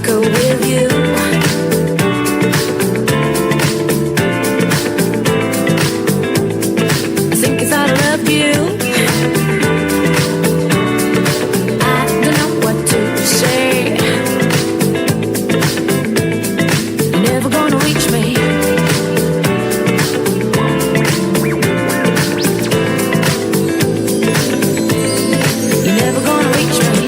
go with you. I think I thought I loved you. I don't know what to say. You're never gonna reach me. You're never gonna reach me.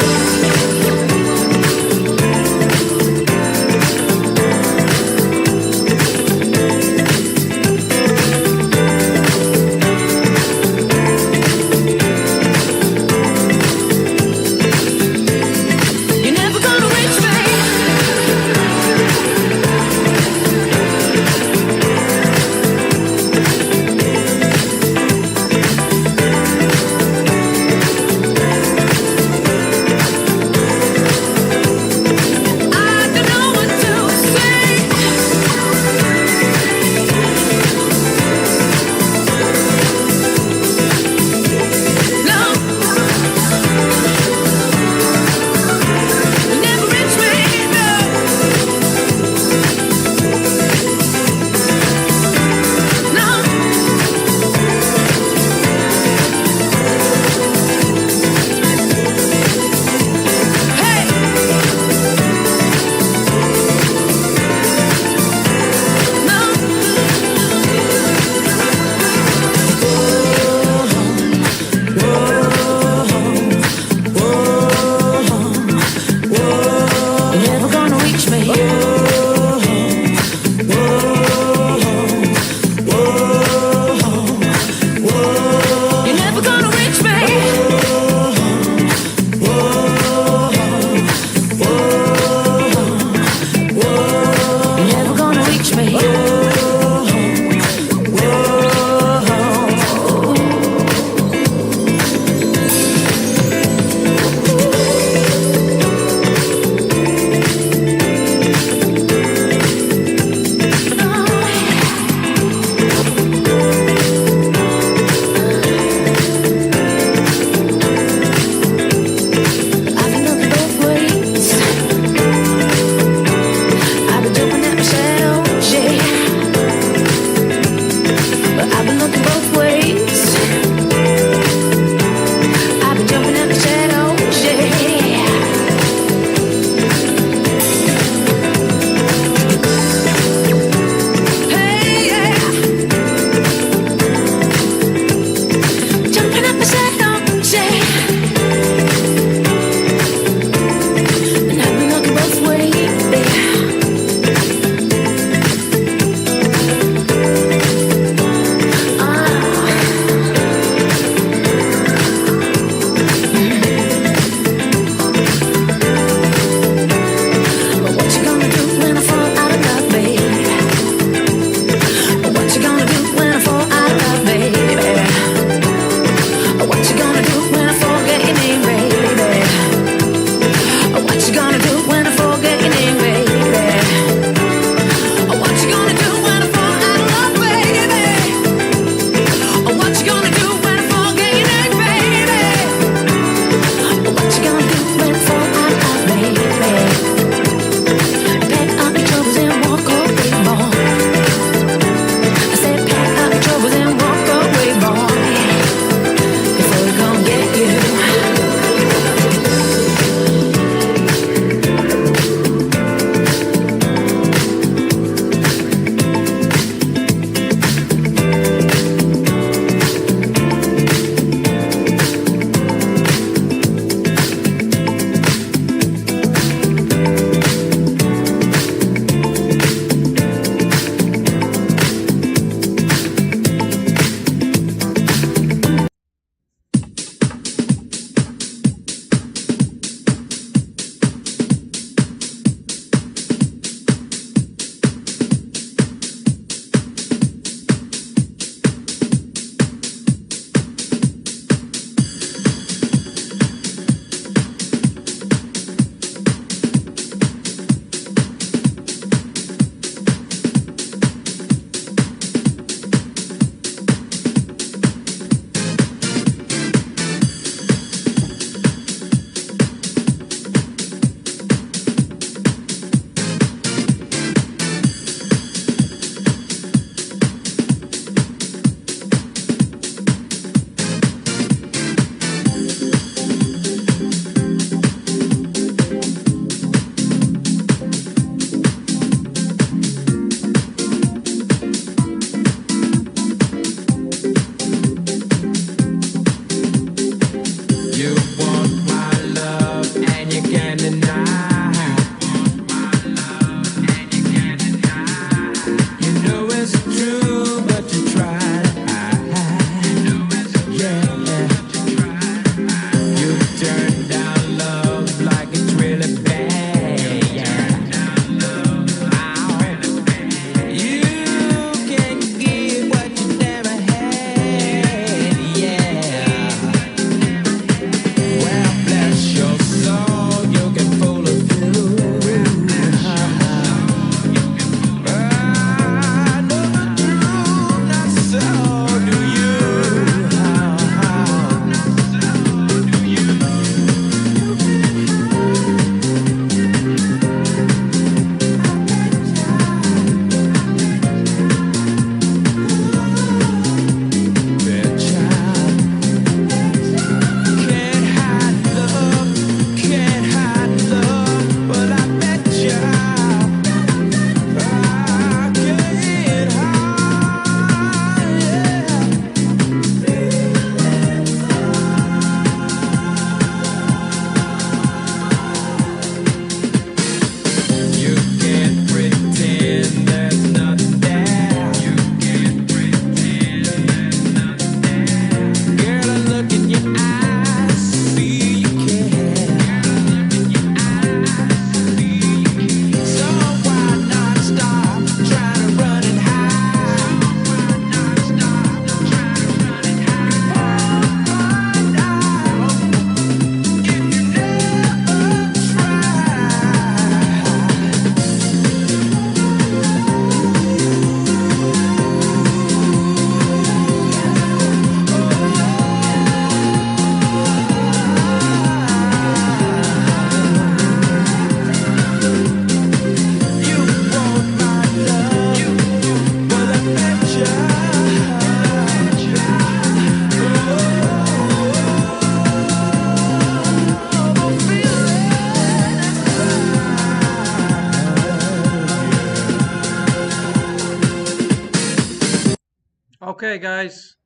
Okay, guys,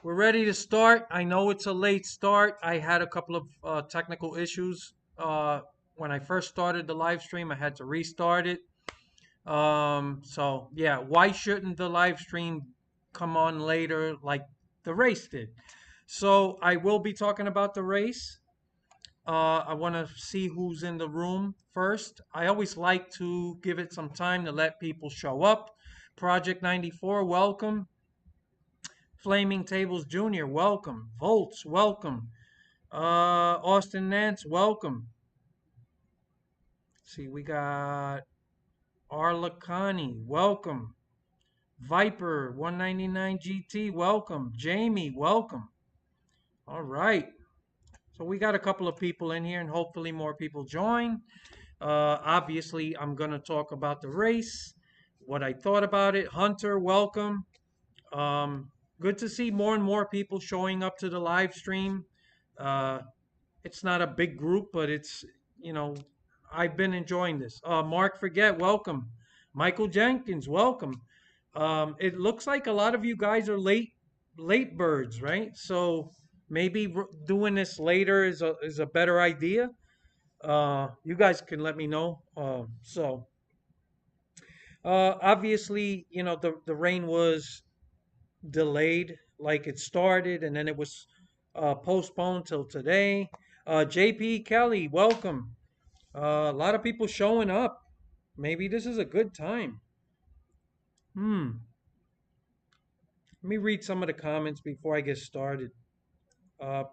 we're ready to start. I know it's a late start. I had a couple of technical issues when I first started the live stream. I had to restart it. So yeah, why shouldn't the live stream come on later like the race did? So I will be talking about the race. I want to see who's in the room first. I always like to give it some time to let people show up. Project 94, welcome. Flaming Tables Jr., welcome. Volts, welcome. Austin Nance, welcome. See, we got Arla Connie, welcome. Viper 199 GT, welcome. Jamie, welcome. All right. So we got a couple of people in here and hopefully more people join. Obviously, I'm going to talk about the race, what I thought about it. Hunter, welcome. Um, Good to see more and more people showing up to the live stream. Uh, it's not a big group, but you know, I've been enjoying this. Mark Forget, welcome. Michael Jenkins, welcome. It looks like a lot of you guys are late birds, right? So maybe doing this later is a better idea. You guys can let me know. Obviously, the rain was delayed, like it started, and then it was postponed till today. JP Kelly, welcome. A lot of people showing up. Maybe this is a good time. Hmm. Let me read some of the comments before I get started.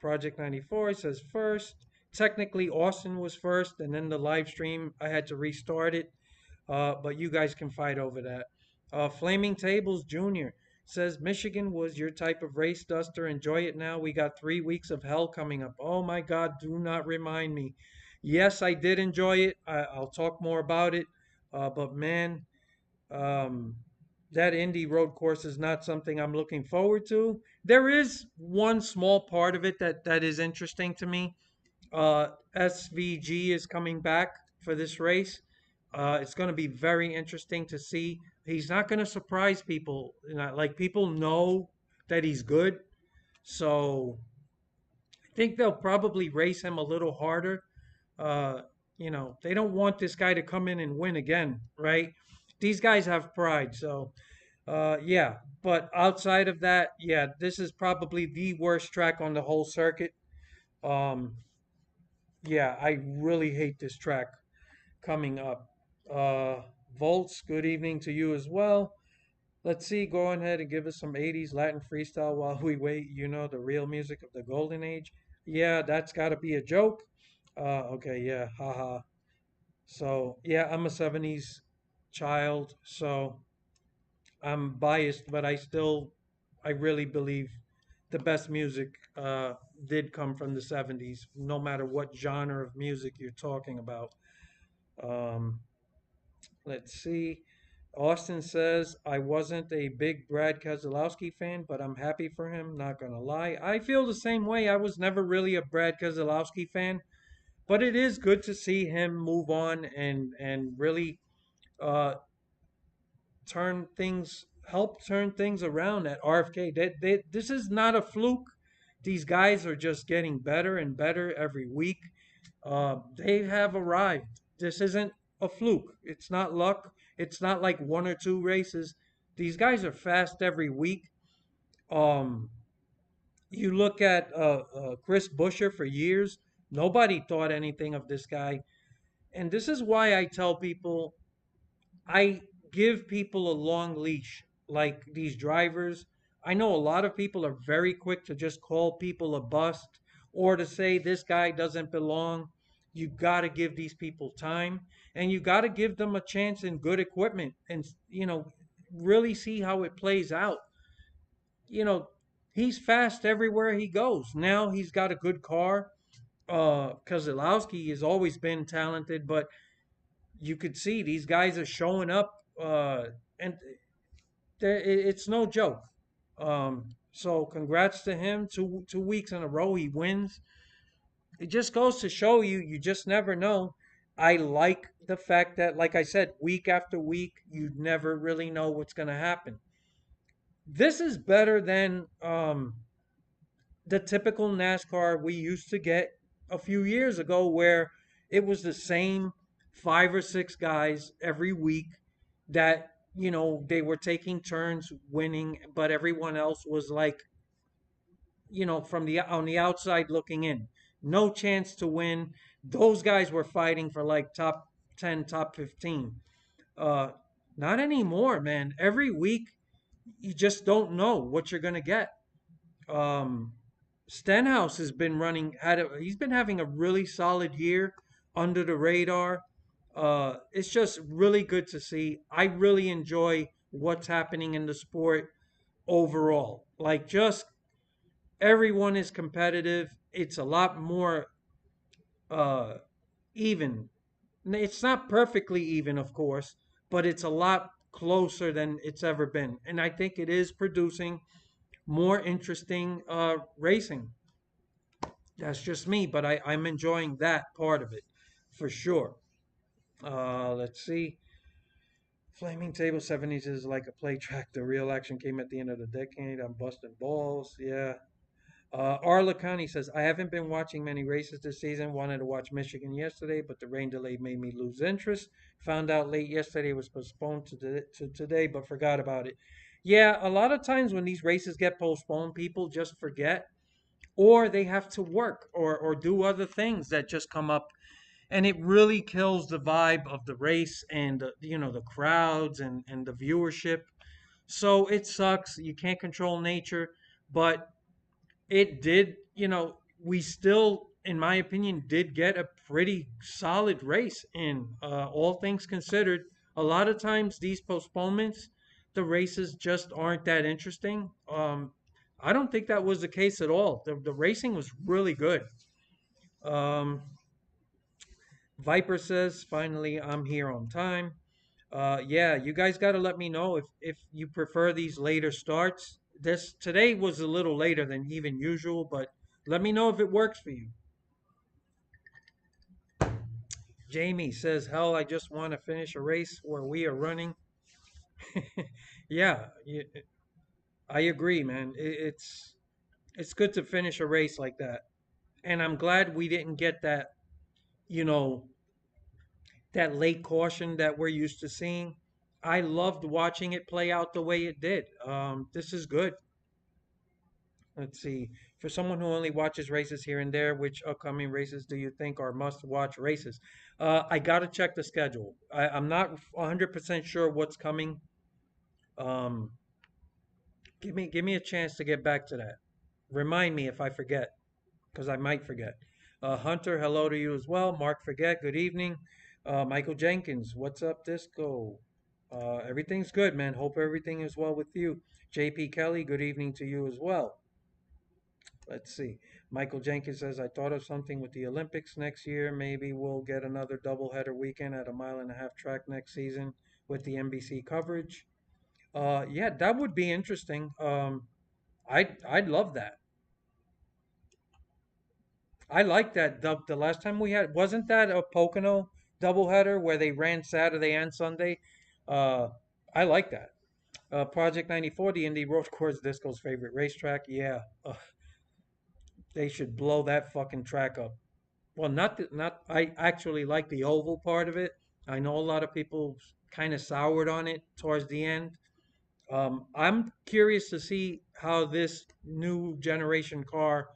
Project 94 says first. Technically, Austin was first, and then the live stream, I had to restart it. But you guys can fight over that. Flaming Tables Jr. says Michigan was your type of race duster. Enjoy it now. We got 3 weeks of hell coming up. Oh my God, do not remind me. Yes, I did enjoy it. I'll talk more about it. But man, um, that Indy road course is not something I'm looking forward to. There is one small part of it that is interesting to me. SVG is coming back for this race. It's going to be very interesting to see. He's not going to surprise people. Like people know that he's good, so I think they'll probably race him a little harder. Uh, they don't want this guy to come in and win again, right? These guys have pride, so yeah. But outside of that, yeah, this is probably the worst track on the whole circuit. Um, yeah, I really hate this track coming up. Volts, good evening to you as well. Let's see, go ahead and give us some 80s Latin freestyle while we wait. You know, the real music of the golden age. Yeah, that's got to be a joke. Okay, yeah, haha. So, yeah, I'm a 70s child, so I'm biased, but I really believe the best music did come from the 70s, no matter what genre of music you're talking about. Um, Let's see. Austin says, I wasn't a big Brad Keselowski fan, but I'm happy for him, not gonna lie. I feel the same way. I was never really a Brad Keselowski fan, but it is good to see him move on and really uh, help turn things around at RFK. This is not a fluke. These guys are just getting better and better every week. They have arrived. This isn't a fluke. It's not luck. It's not like one or two races. These guys are fast every week. Um, you look at Chris Buescher for years. Nobody thought anything of this guy. And this is why I tell people I give people a long leash, like these drivers. I know a lot of people are very quick to just call people a bust or to say this guy doesn't belong. You got to give these people time and you got to give them a chance in good equipment and, really see how it plays out. You know, he's fast everywhere he goes. Now he's got a good car. Kozlowski has always been talented, but you could see these guys are showing up, and it's no joke. So congrats to him. Two weeks in a row he wins. It just goes to show you, you just never know. I like the fact that, like I said, week after week, you never really know what's going to happen. This is better than the typical NASCAR we used to get a few years ago, where it was the same five or six guys every week that, they were taking turns winning, but everyone else was like, from the on the outside looking in, no chance to win. Those guys were fighting for like top 10, top 15. uh Not anymore, man. Every week you just don't know what you're going to get. um Stenhouse has been he's been having a really solid year under the radar. It's just really good to see. I really enjoy what's happening in the sport overall. Like, just everyone is competitive. It's a lot more uh even. It's not perfectly even, of course, but it's a lot closer than it's ever been. And I think it is producing more interesting racing. That's just me, but I'm enjoying that part of it for sure. Let's see. Flaming Table 70s is like a play track. The real action came at the end of the decade. I'm busting balls. Yeah. Arla County says, I haven't been watching many races this season. Wanted to watch Michigan yesterday, but the rain delay made me lose interest. Found out late yesterday it was postponed to today, but forgot about it. Yeah, a lot of times when these races get postponed, people just forget, or they have to work or do other things that just come up, and it really kills the vibe of the race and the crowds and the viewership. So it sucks. You can't control nature, but it did, we still, in my opinion, did get a pretty solid race in, all things considered. A lot of times, these postponements, the races just aren't that interesting. I don't think that was the case at all. The racing was really good. Um, Viper says, finally, I'm here on time. Yeah, you guys got to let me know if you prefer these later starts. This today was a little later than even usual, but let me know if it works for you. Jamie says, "Hell, I just want to finish a race where we are running." Yeah, I agree, man. It's good to finish a race like that, and I'm glad we didn't get that. You know, that late caution that we're used to seeing. I loved watching it play out the way it did. This is good. Let's see. For someone who only watches races here and there, which upcoming races do you think are must-watch races? I got to check the schedule. I'm not 100% sure what's coming. Um, give me a chance to get back to that. Remind me if I forget, because I might forget. Hunter, hello to you as well. Mark Forget, good evening. Michael Jenkins, what's up, Disco? Everything's good, man. Hope everything is well with you. JP Kelly, good evening to you as well. Let's see. Michael Jenkins says, I thought of something with the Olympics next year. Maybe we'll get another doubleheader weekend at a mile and a half track next season with the NBC coverage. Yeah, that would be interesting. I'd love that. I like that. The last time we had, wasn't that a Pocono doubleheader where they ran Saturday and Sunday? Uh, I like that. Project 94, the Indy Road Course, Disco's favorite racetrack. Yeah, they should blow that fucking track up. Well, not. I actually like the oval part of it. I know a lot of people kind of soured on it towards the end. I'm curious to see how this new generation car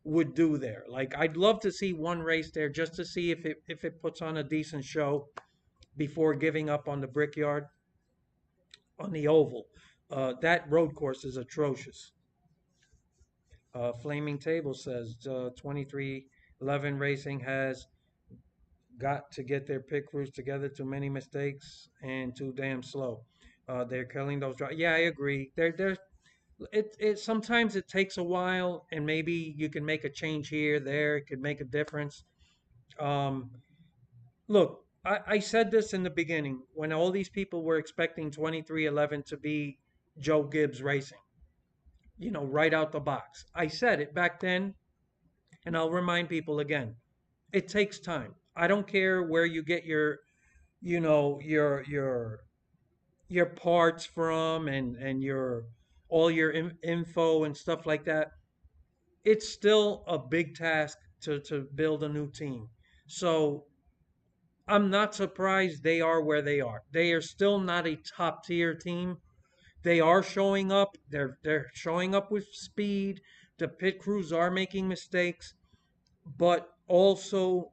would do there. Like, I'd love to see one race there just to see if it puts on a decent show before giving up on the Brickyard on the oval. That road course is atrocious. Flaming Table says 2311 Racing has got to get their pit crews together. Too many mistakes and too damn slow. They're killing those drivers. Yeah, I agree. It sometimes it takes a while, and maybe you can make a change here, there. It could make a difference. Um, Look, I said this in the beginning when all these people were expecting 2311 to be Joe Gibbs Racing, right out the box. I said it back then, and I'll remind people again. It takes time. I don't care where you get your parts from and your all your info and stuff like that, it's still a big task to build a new team. So I'm not surprised they are where they are. They are still not a top tier team. They are showing up. They're showing up with speed. The pit crews are making mistakes, but also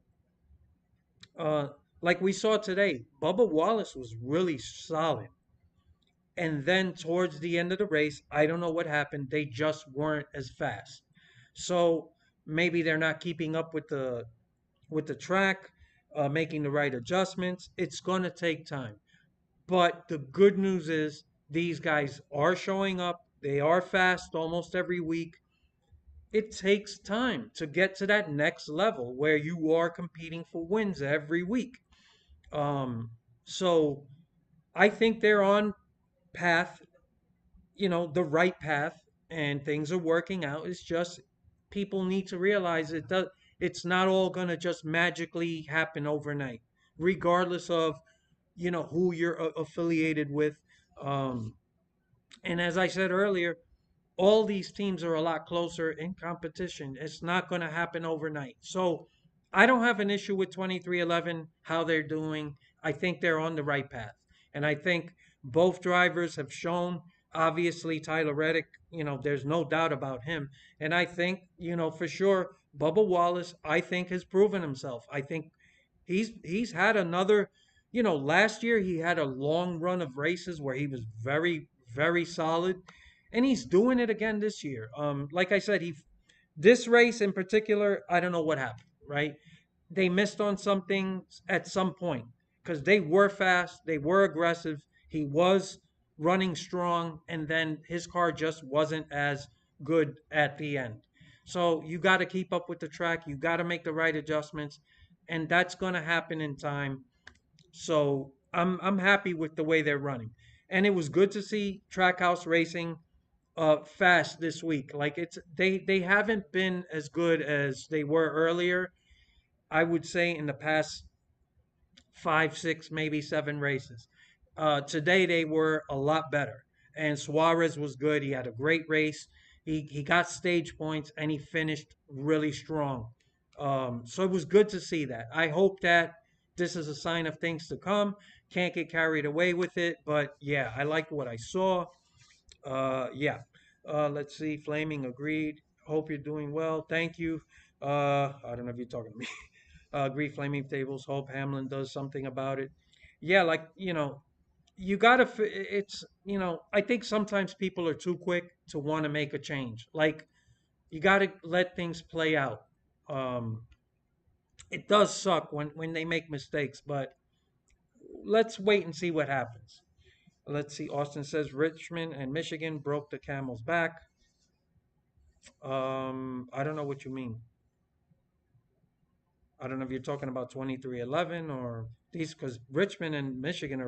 uh, like we saw today, Bubba Wallace was really solid. And then towards the end of the race, I don't know what happened. They just weren't as fast. So maybe they're not keeping up with the track, making the right adjustments. It's going to take time. But the good news is these guys are showing up. They are fast almost every week. It takes time to get to that next level where you are competing for wins every week. Um, so I think they're on path, the right path, and things are working out. It's just people need to realize it's not all going to just magically happen overnight, regardless of, who you're affiliated with. Um, and as I said earlier, all these teams are a lot closer in competition. It's not going to happen overnight. So I don't have an issue with 2311, how they're doing. I think they're on the right path. And I think both drivers have shown, obviously, Tyler Reddick, there's no doubt about him. And I think, for sure, Bubba Wallace, I think, has proven himself. I think he's had another, last year he had a long run of races where he was very, very solid, and he's doing it again this year. Like I said, he this race in particular, I don't know what happened, right? They missed on something at some point because they were fast, they were aggressive, he was running strong, and then his car just wasn't as good at the end. So you got to keep up with the track, you got to make the right adjustments, and that's going to happen in time. So I'm happy with the way they're running. And it was good to see Trackhouse Racing fast this week. Like they haven't been as good as they were earlier. I would say in the past 5, 6, maybe 7 races. Today they were a lot better. And Suarez was good. He had a great race. He got stage points and he finished really strong. So it was good to see that. I hope that this is a sign of things to come. Can't get carried away with it, but yeah, I liked what I saw. Yeah. Let's see. Flaming agreed. Hope you're doing well. Thank you. I don't know if you're talking to me. Agree. Flaming tables. Hope Hamlin does something about it. Yeah, like you gotta. It's I think sometimes people are too quick to want to make a change. Like you gotta let things play out. Um, it does suck when they make mistakes, but let's wait and see what happens. Let's see. Austin says Richmond and Michigan broke the camel's back. I don't know what you mean. I don't know if you're talking about 2311 or these, because Richmond and Michigan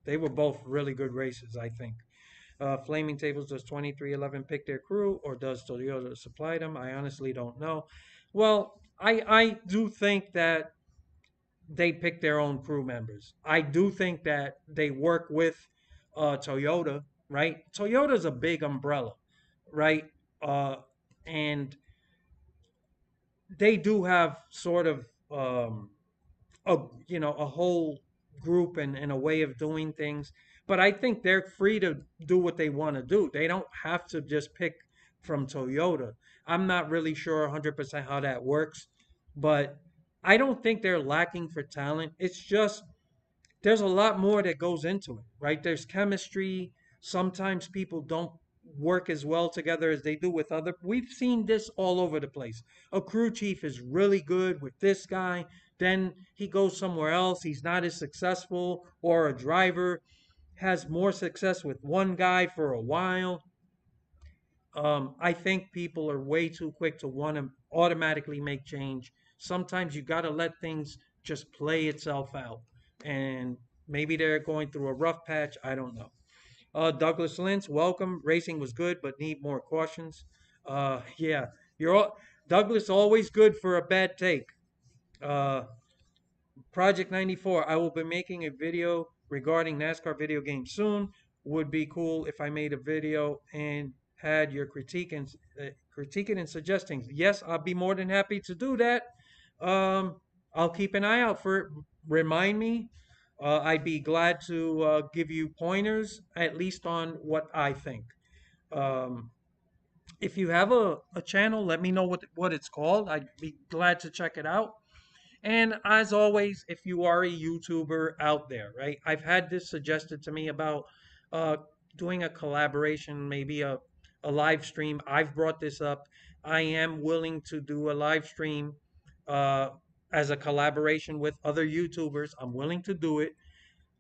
they were both really good races, I think. Flaming Tables, does 2311 pick their crew or does Toyota supply them? I honestly don't know. Well, I do think that they pick their own crew members. I do think that they work with Toyota, right? Toyota's a big umbrella, right? Uh, and they do have sort of a a whole group and a way of doing things, but I think they're free to do what they want to do. They don't have to just pick from Toyota. I'm not really sure 100% how that works, but I don't think they're lacking for talent. It's just there's a lot more that goes into it, right? There's chemistry. Sometimes people don't work as well together as they do with other. We've seen this all over the place. A crew chief is really good with this guy, then he goes somewhere else. He's not as successful, or a driver has more success with one guy for a while. I think people are way too quick to want to automatically make change. Sometimes you got to let things just play itself out. And maybe they're going through a rough patch. I don't know. Douglas Lynch, welcome. Racing was good, but need more cautions. Yeah, Douglas, always good for a bad take. Uh, Project 94, I will be making a video regarding NASCAR video games soon. would be cool if I made a video and had your critique and suggesting. Yes, I'll be more than happy to do that. Um, I'll keep an eye out for it. Remind me. I'd be glad to give you pointers, at least on what I think. Um, if you have a channel, let me know what it's called. I'd be glad to check it out. And as always, if you are a YouTuber out there, right? I've had this suggested to me about uh, doing a collaboration, maybe a live stream. I've brought this up. I am willing to do a live stream uh, as a collaboration with other YouTubers. I'm willing to do it.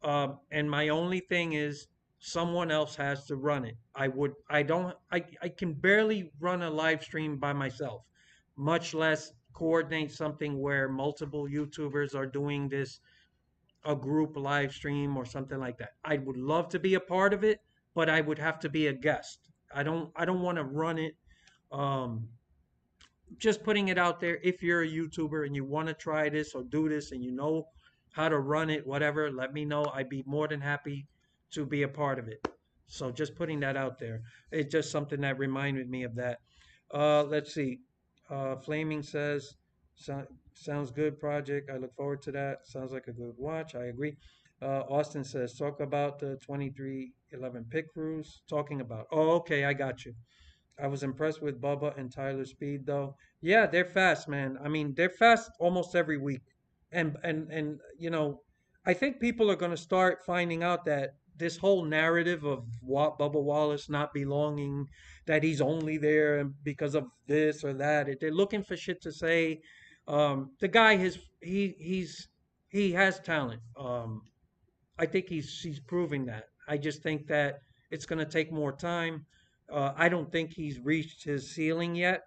And my only thing is someone else has to run it. I can barely run a live stream by myself, much less coordinate something where multiple YouTubers are doing this, a group live stream or something like that. I would love to be a part of it, but I would have to be a guest. I don't want to run it. Um, just putting it out there. If you're a YouTuber and you want to try this or do this and you know how to run it, whatever, let me know. I'd be more than happy to be a part of it. So just putting that out there. It's just something that reminded me of that. Let's see. Flaming says, sounds good project. I look forward to that. Sounds like a good watch. I agree. Austin says, talk about the 2311 pit crews. Talking about. Oh, okay. I got you. I was impressed with Bubba and Tyler's speed though. Yeah, they're fast, man. I mean, they're fast almost every week. And you know, I think people are going to start finding out that this whole narrative of Bubba Wallace not belonging, that he's only there because of this or that. They're looking for shit to say. The guy has he has talent. I think he's proving that. I just think that it's going to take more time. I don't think he's reached his ceiling yet.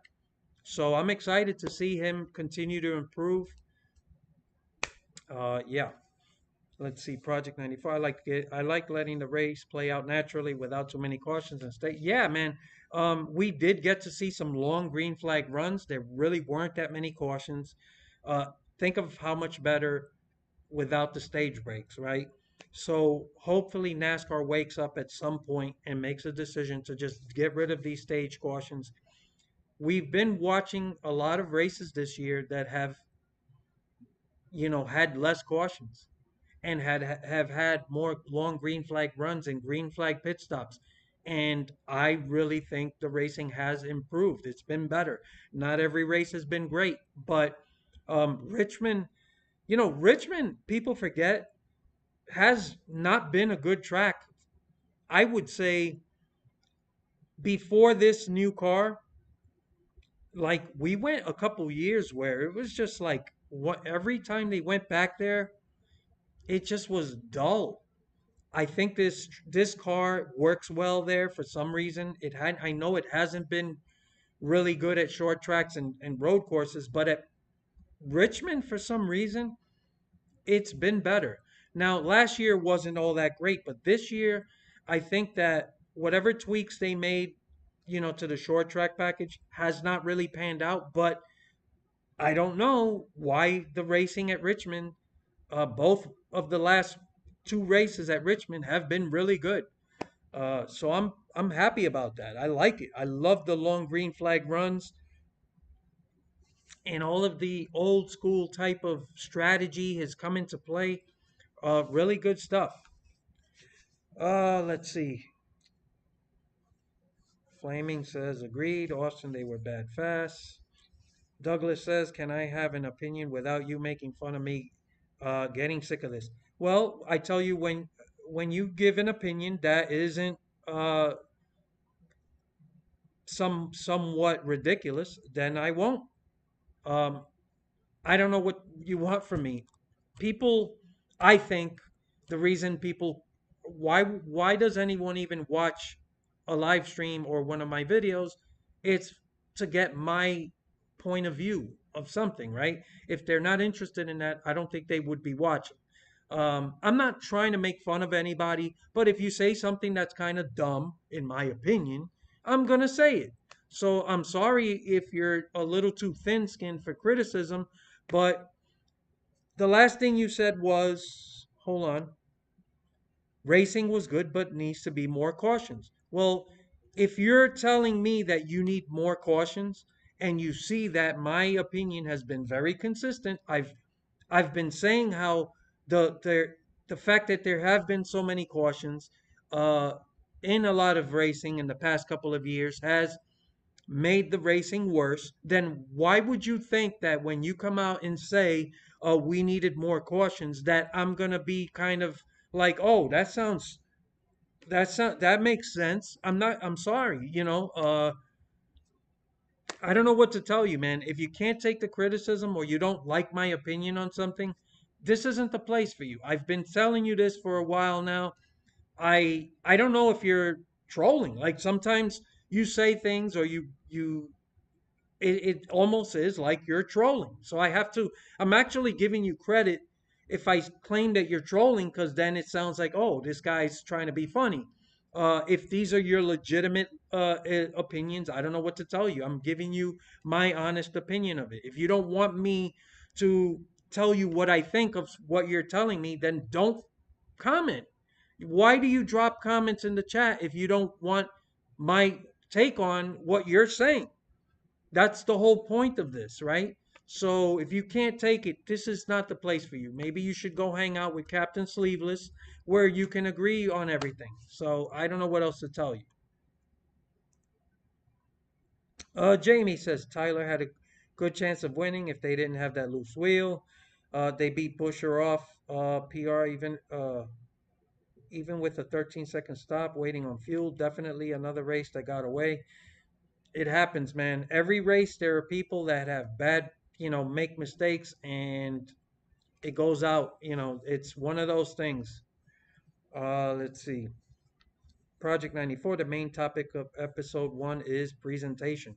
So I'm excited to see him continue to improve. Yeah. Let's see, Project 94. I like letting the race play out naturally without too many cautions and stay. Yeah, man. We did get to see some long green flag runs. There really weren't that many cautions. Uh, think of how much better without the stage breaks, right? So hopefully NASCAR wakes up at some point and makes a decision to just get rid of these stage cautions. We've been watching a lot of races this year that have, had less cautions and have had more long green flag runs and green flag pit stops. And I really think the racing has improved. It's been better. Not every race has been great, but Richmond, Richmond, people forget, has not been a good track. I would say before this new car, like we went a couple years where it was just like what every time they went back there, it just was dull. I think this car works well there for some reason. I know it hasn't been really good at short tracks and road courses, but at Richmond for some reason it's been better. Now, last year wasn't all that great, but this year, I think that whatever tweaks they made, to the short track package has not really panned out. But I don't know why the racing at Richmond, both of the last two races at Richmond have been really good. So I'm happy about that. I like it. I love the long green flag runs and all of the old school type of strategy has come into play. Really good stuff. Let's see. Flaming says agreed. Austin, they were bad fast. Douglas says, can I have an opinion without you making fun of me? Getting sick of this. Well, I tell you, when you give an opinion that isn't uh somewhat ridiculous, then I won't. Um, I don't know what you want from me. People, I think the reason people, why does anyone even watch a live stream or one of my videos? It's to get my point of view of something, right? If they're not interested in that, I don't think they would be watching. I'm not trying to make fun of anybody, but if you say something that's kind of dumb, in my opinion, I'm gonna say it. So I'm sorry if you're a little too thin-skinned for criticism, but the last thing you said was, hold on. Racing was good, but needs to be more cautions. Well, if you're telling me that you need more cautions and you see that my opinion has been very consistent, I've been saying how the fact that there have been so many cautions uh, in a lot of racing in the past couple of years has made the racing worse, then why would you think that when you come out and say, we needed more cautions, that I'm going to be kind of like, oh, that makes sense. I'm sorry, I don't know what to tell you, man. If you can't take the criticism or you don't like my opinion on something, this isn't the place for you. I've been telling you this for a while now. I don't know if you're trolling. Like sometimes you say things or it almost is like you're trolling. So I'm actually giving you credit if I claim that you're trolling, because then it sounds like, oh, this guy's trying to be funny. If these are your legitimate opinions, I don't know what to tell you. I'm giving you my honest opinion of it. If you don't want me to tell you what I think of what you're telling me, then don't comment. Why do you drop comments in the chat if you don't want my take on what you're saying? That's the whole point of this, right? So if you can't take it, this is not the place for you. Maybe you should go hang out with Captain Sleeveless where you can agree on everything. So I don't know what else to tell you. Jamie says Tyler had a good chance of winning if they didn't have that loose wheel. They beat Busher off PR even with a 13-second stop waiting on fuel. Definitely another race that got away. It happens, man. Every race, there are people that have bad, make mistakes and it goes out. It's one of those things. Let's see. Project 94, the main topic of episode one is presentation.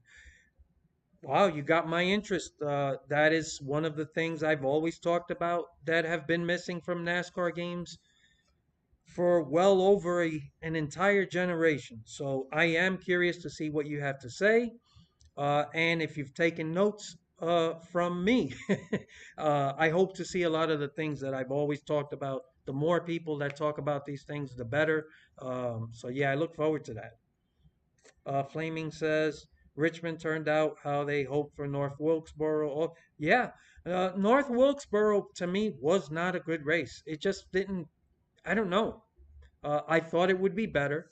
Wow, you got my interest. That is one of the things I've always talked about that have been missing from NASCAR games for well over an entire generation. So I am curious to see what you have to say. And if you've taken notes from me, I hope to see a lot of the things that I've always talked about. The more people that talk about these things, the better. So, yeah, I look forward to that. Flaming says Richmond turned out how they hoped for North Wilkesboro. Oh, yeah, North Wilkesboro to me was not a good race. It just didn't, I don't know. I thought it would be better.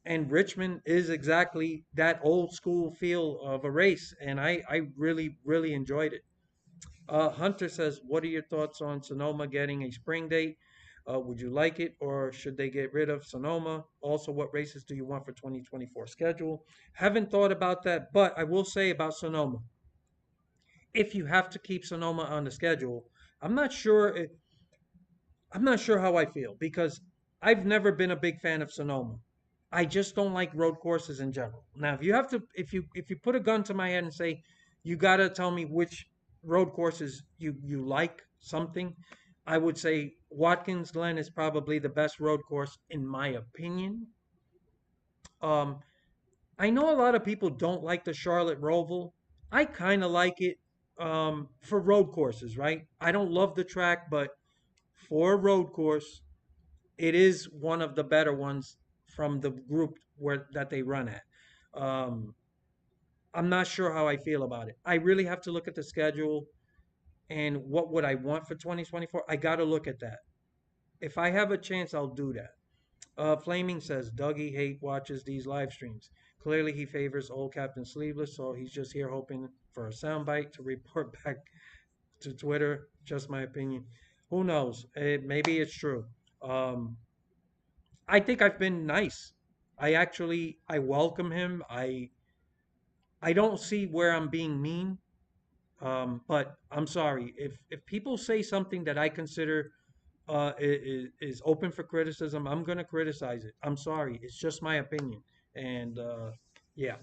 And Richmond is exactly that old school feel of a race, and I really really enjoyed it. Hunter says, "What are your thoughts on Sonoma getting a spring date? Would you like it, or should they get rid of Sonoma? Also, what races do you want for 2024 schedule?" Haven't thought about that, but I will say about Sonoma, if you have to keep Sonoma on the schedule, I'm not sure. I'm not sure how I feel because I've never been a big fan of Sonoma. I just don't like road courses in general. Now, if you put a gun to my head and say you got to tell me which road courses you like something, I would say Watkins Glen is probably the best road course in my opinion. Um, I know a lot of people don't like the Charlotte Roval. I kind of like it for road courses, right? I don't love the track, but for a road course, it is one of the better ones from the group where that they run at. Um, I'm not sure how I feel about it. I really have to look at the schedule and what would I want for 2024. I got to look at that. If I have a chance, I'll do that. Flaming says Dougie hate watches these live streams. Clearly, he favors old Captain Sleeveless, so he's just here hoping for a soundbite to report back to Twitter. Just my opinion. Who knows? Maybe it's true. Um, I think I've been nice. I welcome him. I don't see where I'm being mean. But I'm sorry if people say something that I consider is open for criticism, I'm gonna criticize it. I'm sorry. It's just my opinion. And yeah.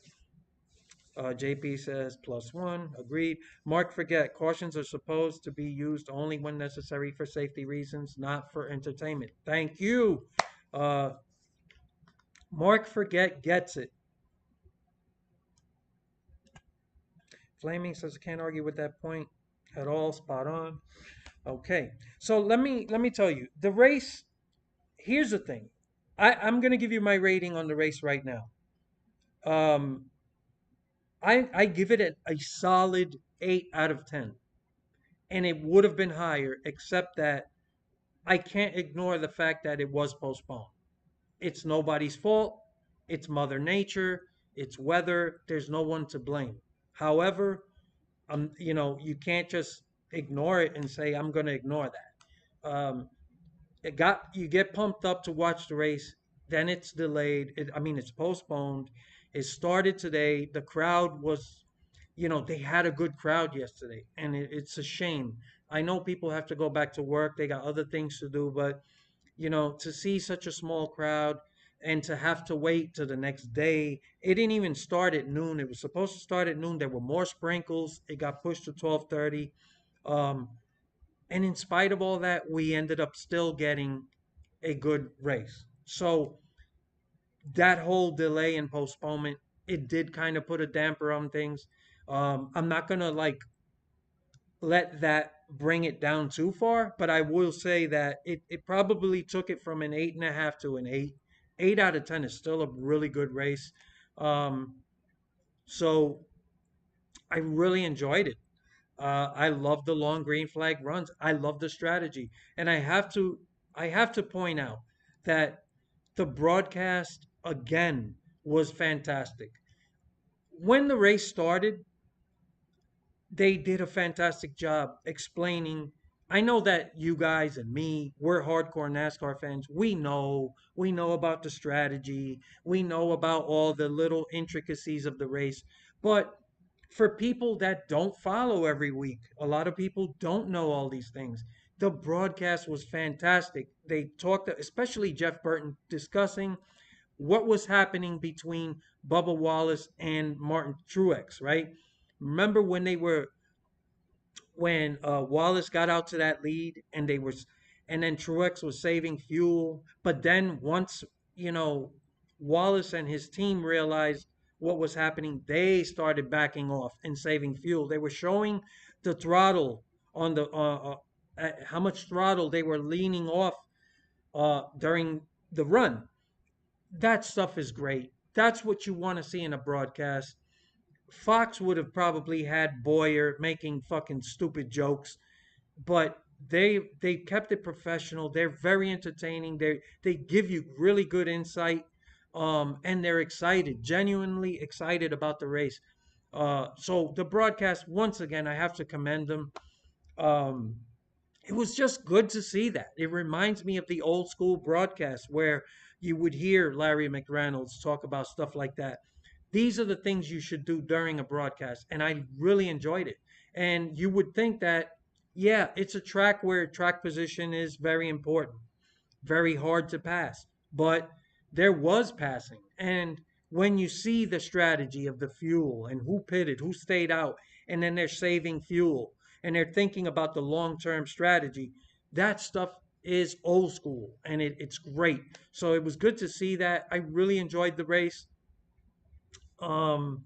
JP says +1. Agreed. Mark, forget cautions are supposed to be used only when necessary for safety reasons, not for entertainment. Thank you. Uh, Mark, forget gets it. Flaming says can't argue with that point at all. Spot on. Okay, so let me tell you the race. Here's the thing. I'm gonna give you my rating on the race right now. Um, I give it a solid 8 out of 10, and it would have been higher, except that I can't ignore the fact that it was postponed. It's nobody's fault. It's Mother Nature. It's weather. There's no one to blame. However, you can't just ignore it and say I'm going to ignore that. You get pumped up to watch the race, then it's delayed. It's postponed. It started today. The crowd was, they had a good crowd yesterday, and it's a shame. I know people have to go back to work. They got other things to do, but to see such a small crowd and to have to wait till the next day. It didn't even start at noon. It was supposed to start at noon. There were more sprinkles. It got pushed to 12:30. Um, and in spite of all that, we ended up still getting a good race. So that whole delay and postponement, it did kind of put a damper on things. I'm not gonna like let that bring it down too far, but I will say that it probably took it from an 8.5 to an 8. 8 out of 10 is still a really good race. Um, so I really enjoyed it. I love the long green flag runs. I love the strategy, and I have to point out that the broadcast again was fantastic. When the race started, they did a fantastic job explaining. I know that you guys and me, we're hardcore NASCAR fans. We know about the strategy. We know about all the little intricacies of the race. But for people that don't follow every week, a lot of people don't know all these things. The broadcast was fantastic. They talked, especially Jeff Burton, discussing what was happening between Bubba Wallace and Martin Truex, right? Remember when Wallace got out to that lead, and then Truex was saving fuel. But then once you know Wallace and his team realized what was happening, they started backing off and saving fuel. They were showing the throttle on the how much throttle they were leaning off during the run. That stuff is great. That's what you want to see in a broadcast. Fox would have probably had Boyer making fucking stupid jokes, but they kept it professional. They're very entertaining. They give you really good insight, and they're excited, genuinely excited about the race. So the broadcast, once again, I have to commend them. Um, it was just good to see that. It reminds me of the old school broadcast where you would hear Larry McReynolds talk about stuff like that. These are the things you should do during a broadcast, and I really enjoyed it. And you would think that, yeah, it's a track where track position is very important, very hard to pass. But there was passing. And when you see the strategy of the fuel and who pitted, who stayed out, and then they're saving fuel and they're thinking about the long term strategy, that stuff is old school and it's great. So it was good to see that. I really enjoyed the race. Um,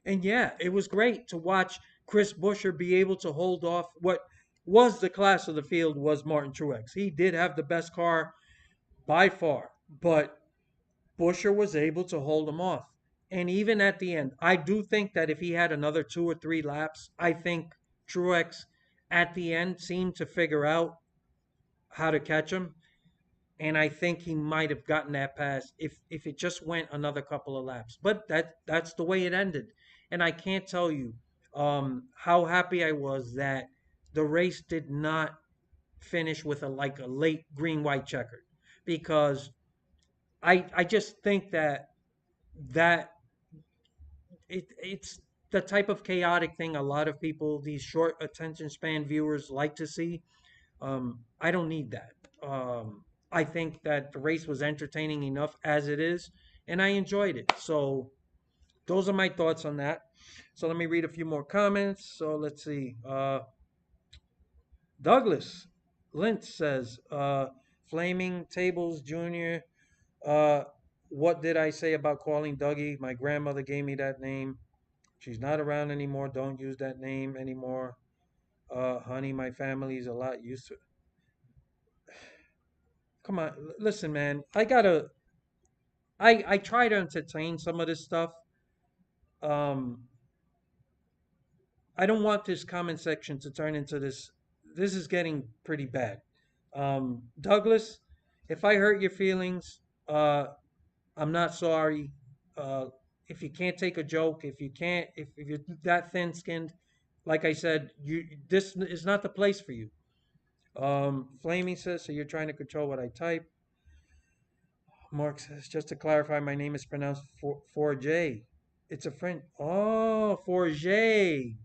and yeah, it was great to watch Chris Buescher be able to hold off what was the class of the field was Martin Truex. He did have the best car by far, but Busher was able to hold him off. And even at the end, I do think that if he had another 2 or 3 laps, I think Truex at the end seemed to figure out how to catch him. And I think he might have gotten that pass if it just went another couple of laps. But that's the way it ended. And I can't tell you how happy I was that the race did not finish with a late green white checker, because I just think that it's the type of chaotic thing a lot of people, these short attention span viewers, like to see. I don't need that. I think that the race was entertaining enough as it is, and I enjoyed it. So those are my thoughts on that. So let me read a few more comments. So let's see. Douglas Lynch says, Flaming Tables Jr. Uh, what did I say about calling Dougie? My grandmother gave me that name. She's not around anymore. Don't use that name anymore. Honey, my family's a lot used to. Come on, listen, man. I try to entertain some of this stuff. Um, I don't want this comment section to turn into this. This is getting pretty bad. Douglas, if I hurt your feelings, I'm not sorry. Uh, if you can't take a joke, if you're that thin-skinned, like I said, this is not the place for you. Flamey says, so you're trying to control what I type. Mark says, just to clarify, my name is pronounced Forjay. It's a French. Oh, Forjay.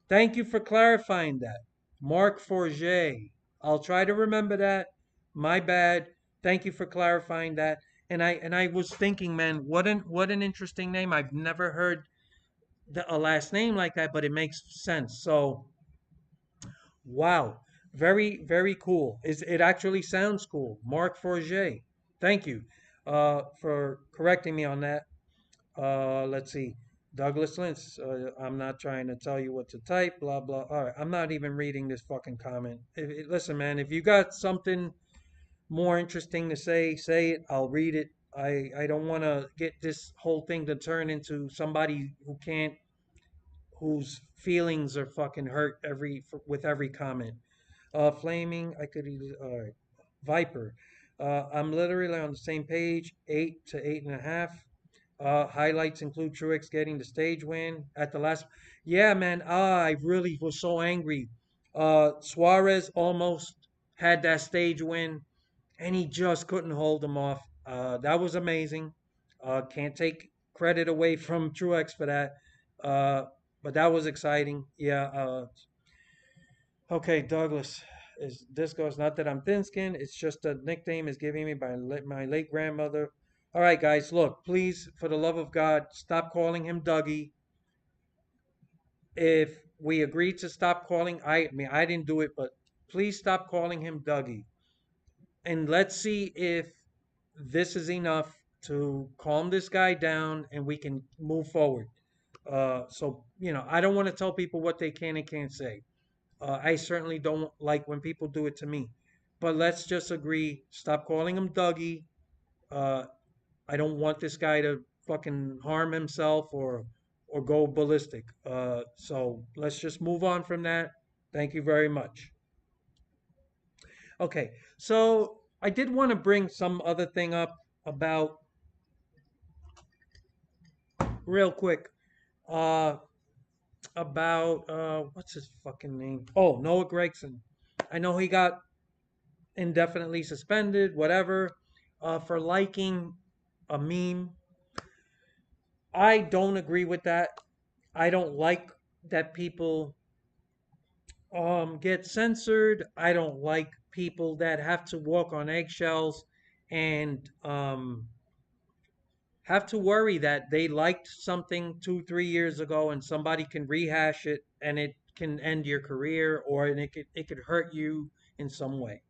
Thank you for clarifying that. Mark Forget. I'll try to remember that. My bad. Thank you for clarifying that. And I was thinking, man, what an interesting name. I've never heard a last name like that, but it makes sense. So, wow. Very, very cool. It actually sounds cool. Mark Forget. Thank you for correcting me on that. Let's see. Douglas Lynch, I'm not trying to tell you what to type, blah, blah. All right, I'm not even reading this fucking comment. Listen, man, if you got something more interesting to say it. I'll read it. I don't want to get this whole thing to turn into somebody whose feelings are fucking hurt with every comment. Flaming, I could either, all right. Viper, I'm literally on the same page, 8 to 8.5. Highlights include Truex getting the stage win at the last. Yeah, man. I really was so angry. Suarez almost had that stage win, and he just couldn't hold him off. That was amazing. Can't take credit away from Truex for that. Uh, but that was exciting. Yeah. Okay, Douglas. Is Disco? It's not that I'm thin-skinned. It's just a nickname is giving me by my late grandmother. All right, guys. Look, please, for the love of God, stop calling him Dougie. If we agree to stop calling, I mean, I didn't do it, but please stop calling him Dougie. And let's see if this is enough to calm this guy down and we can move forward. So, I don't want to tell people what they can and can't say. I certainly don't like when people do it to me. But let's just agree, stop calling him Dougie. Uh, I don't want this guy to fucking harm himself or go ballistic. So let's just move on from that. Thank you very much. Okay, so I did want to bring some other thing up about real quick. Uh, about what's his fucking name? Oh, Noah Gregson. I know he got indefinitely suspended, whatever, for liking a meme. I don't agree with that. I don't like that people get censored. I don't like people that have to walk on eggshells and have to worry that they liked something 2, 3 years ago and somebody can rehash it and it can end your career or it could hurt you in some way.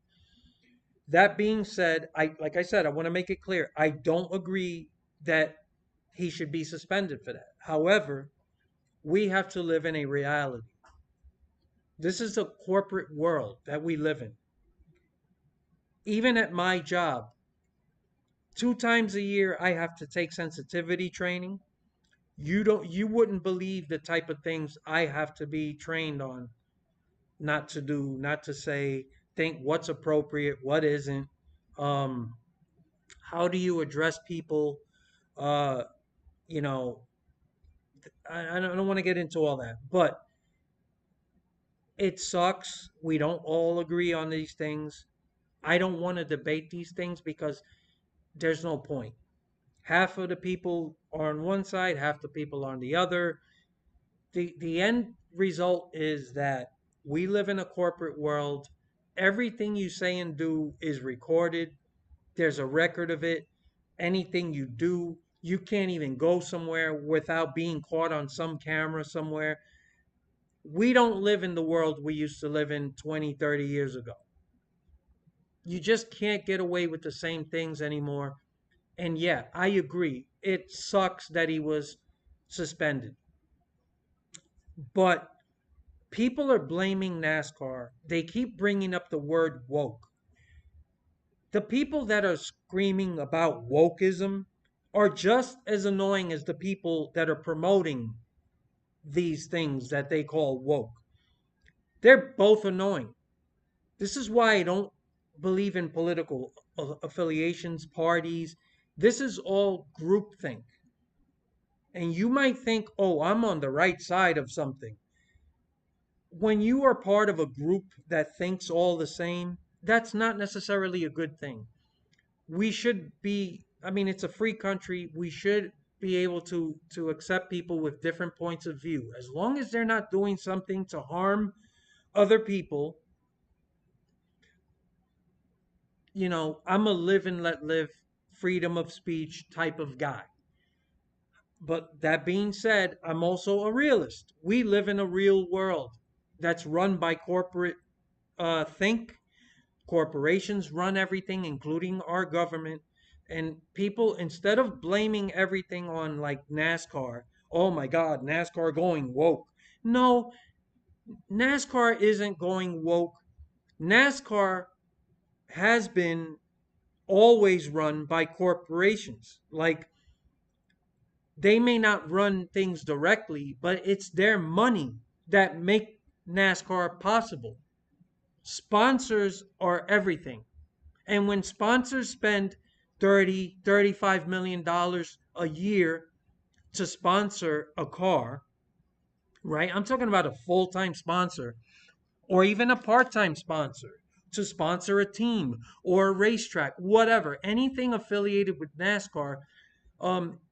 That being said, like I said, I want to make it clear. I don't agree that he should be suspended for that. However, we have to live in a reality. This is a corporate world that we live in. Even at my job, 2 times a year I have to take sensitivity training. You wouldn't believe the type of things I have to be trained on not to do, not to say, think what's appropriate, what isn't. Um, how do you address people? Uh, you know, I don't want to get into all that, but it sucks. We don't all agree on these things. I don't want to debate these things because there's no point. Half of the people are on one side, half the people on the other. The end result is that we live in a corporate world. Everything you say and do is recorded. There's a record of it. Anything you do, you can't even go somewhere without being caught on some camera somewhere. We don't live in the world we used to live in 20, 30 years ago. You just can't get away with the same things anymore. And yeah, I agree. It sucks that he was suspended. But people are blaming NASCAR. They keep bringing up the word woke. The people that are screaming about wokeism are just as annoying as the people that are promoting these things that they call woke. They're both annoying. This is why I don't believe in political affiliations, parties. This is all groupthink. And you might think, oh, I'm on the right side of something. When you are part of a group that thinks all the same, that's not necessarily a good thing. We should be, I mean, it's a free country. We should be able to accept people with different points of view as long as they're not doing something to harm other people. I'm a live and let live, freedom of speech type of guy. But that being said, I'm also a realist. We live in a real world that's run by corporate think. Corporations run everything, including our government. And people, instead of blaming everything on like NASCAR, oh my God, NASCAR going woke. No, NASCAR isn't going woke. NASCAR has been always run by corporations. Like, they may not run things directly, but it's their money that make NASCAR possible. Sponsors are everything. And when sponsors spend 30, $35 million a year to sponsor a car, right? I'm talking about a full-time sponsor or even a part-time sponsor to sponsor a team or a racetrack, whatever, anything affiliated with NASCAR.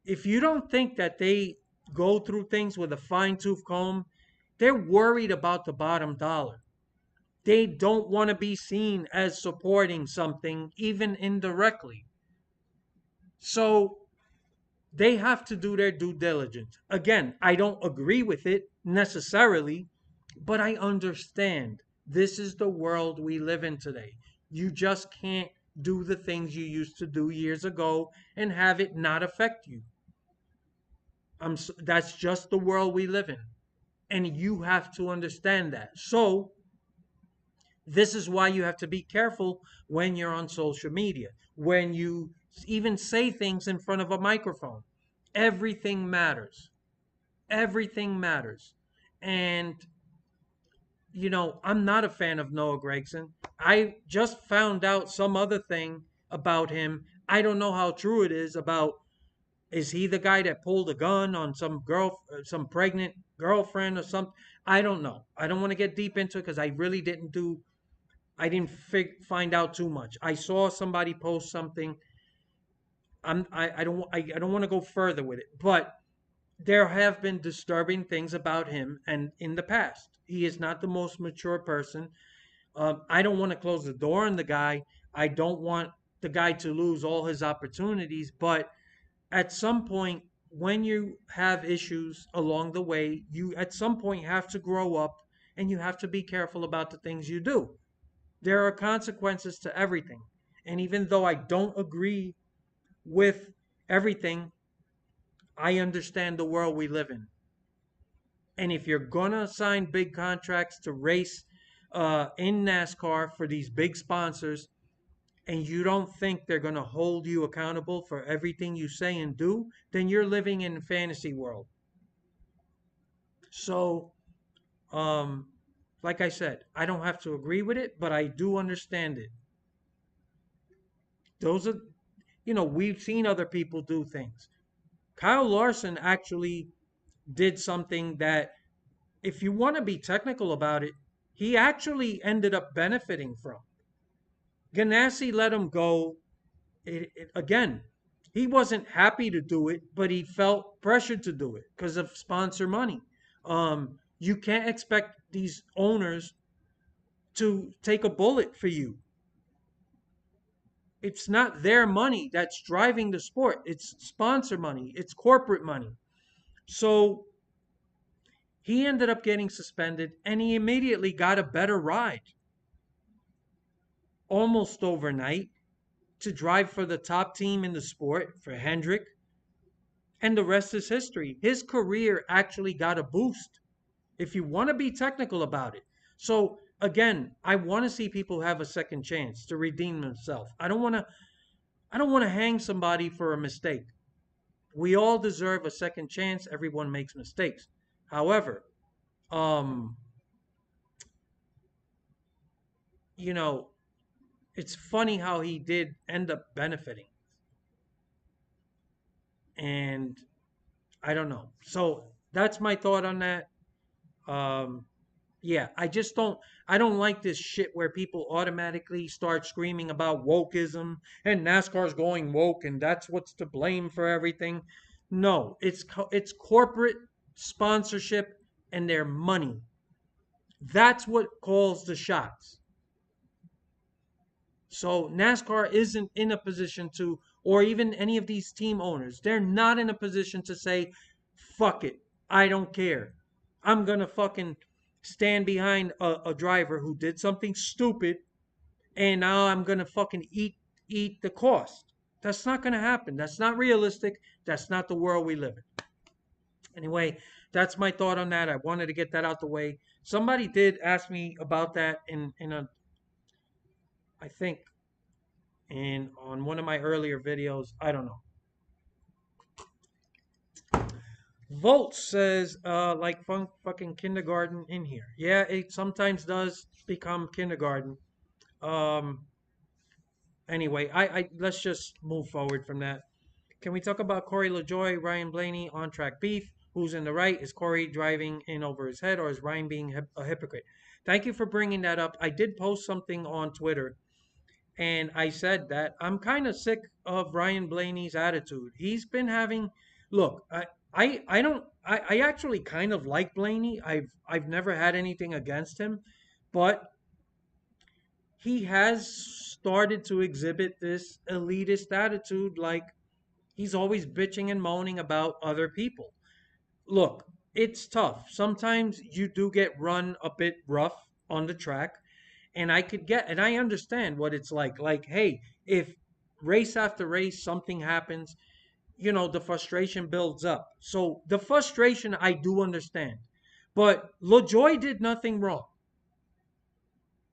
If you don't think that they go through things with a fine-tooth comb, they're worried about the bottom dollar. They don't want to be seen as supporting something, even indirectly. So they have to do their due diligence. Again, I don't agree with it necessarily, but I understand this is the world we live in today. You just can't do the things you used to do years ago and have it not affect you. That's just the world we live in. And you have to understand that. So, this is why you have to be careful when you're on social media, when you even say things in front of a microphone. Everything matters. Everything matters. And, I'm not a fan of Noah Gregson. I just found out some other thing about him. I don't know how true it is about, is he the guy that pulled a gun on some pregnant girlfriend or something? I don't know. I don't want to get deep into it because I didn't find out too much. I saw somebody post something. I don't want to go further with it, but there have been disturbing things about him and in the past. He is not the most mature person. I don't want to close the door on the guy. I don't want the guy to lose all his opportunities, but at some point, when you have issues along the way, you at some point have to grow up and you have to be careful about the things you do. There are consequences to everything. And even though I don't agree with everything, I understand the world we live in. And if you're going to sign big contracts to race in NASCAR for these big sponsors, and you don't think they're going to hold you accountable for everything you say and do, then you're living in a fantasy world. So, um, like I said, I don't have to agree with it, but I do understand it. Those are, we've seen other people do things. Kyle Larson actually did something that, if you want to be technical about it, he actually ended up benefiting from. Ganassi let him go. Again, he wasn't happy to do it, but he felt pressured to do it because of sponsor money. You can't expect these owners to take a bullet for you. It's not their money that's driving the sport. It's sponsor money. It's corporate money. So he ended up getting suspended and he immediately got a better ride almost overnight to drive for the top team in the sport for Hendrick. And the rest is history. His career actually got a boost if you want to be technical about it. So again, I want to see people have a second chance to redeem themselves. I don't want to hang somebody for a mistake. We all deserve a second chance. Everyone makes mistakes. However, um, you know, it's funny how he did end up benefiting, and I don't know. So that's my thought on that. Um, yeah, I don't like this shit where people automatically start screaming about wokeism and NASCAR's going woke and that's what's to blame for everything. No, it's corporate sponsorship and their money. That's what calls the shots. So NASCAR isn't in a position to, or even any of these team owners, they're not in a position to say, fuck it, I don't care. I'm gonna fucking stand behind a driver who did something stupid and now I'm gonna fucking eat the cost. That's not gonna happen. That's not realistic. That's not the world we live in. Anyway, that's my thought on that. I wanted to get that out the way. Somebody did ask me about that in a I think in on one of my earlier videos. I don't know. Volt says, like fucking kindergarten in here. Yeah, it sometimes does become kindergarten. Um, anyway, I let's just move forward from that. Can we talk about Corey LaJoy, Ryan Blaney on track beef? Who's in the right? Is Corey driving in over his head, or is Ryan being a hypocrite? Thank you for bringing that up. I did post something on Twitter, and I said that I'm kind of sick of Ryan Blaney's attitude. He's been having, look, I don't, I actually kind of like Blaney. I've never had anything against him, but he has started to exhibit this elitist attitude, like he's always bitching and moaning about other people. Look, it's tough. Sometimes you do get run a bit rough on the track, and I understand what it's like. Like, hey, if race after race something happens, the frustration builds up. So the frustration I do understand. But LaJoy did nothing wrong.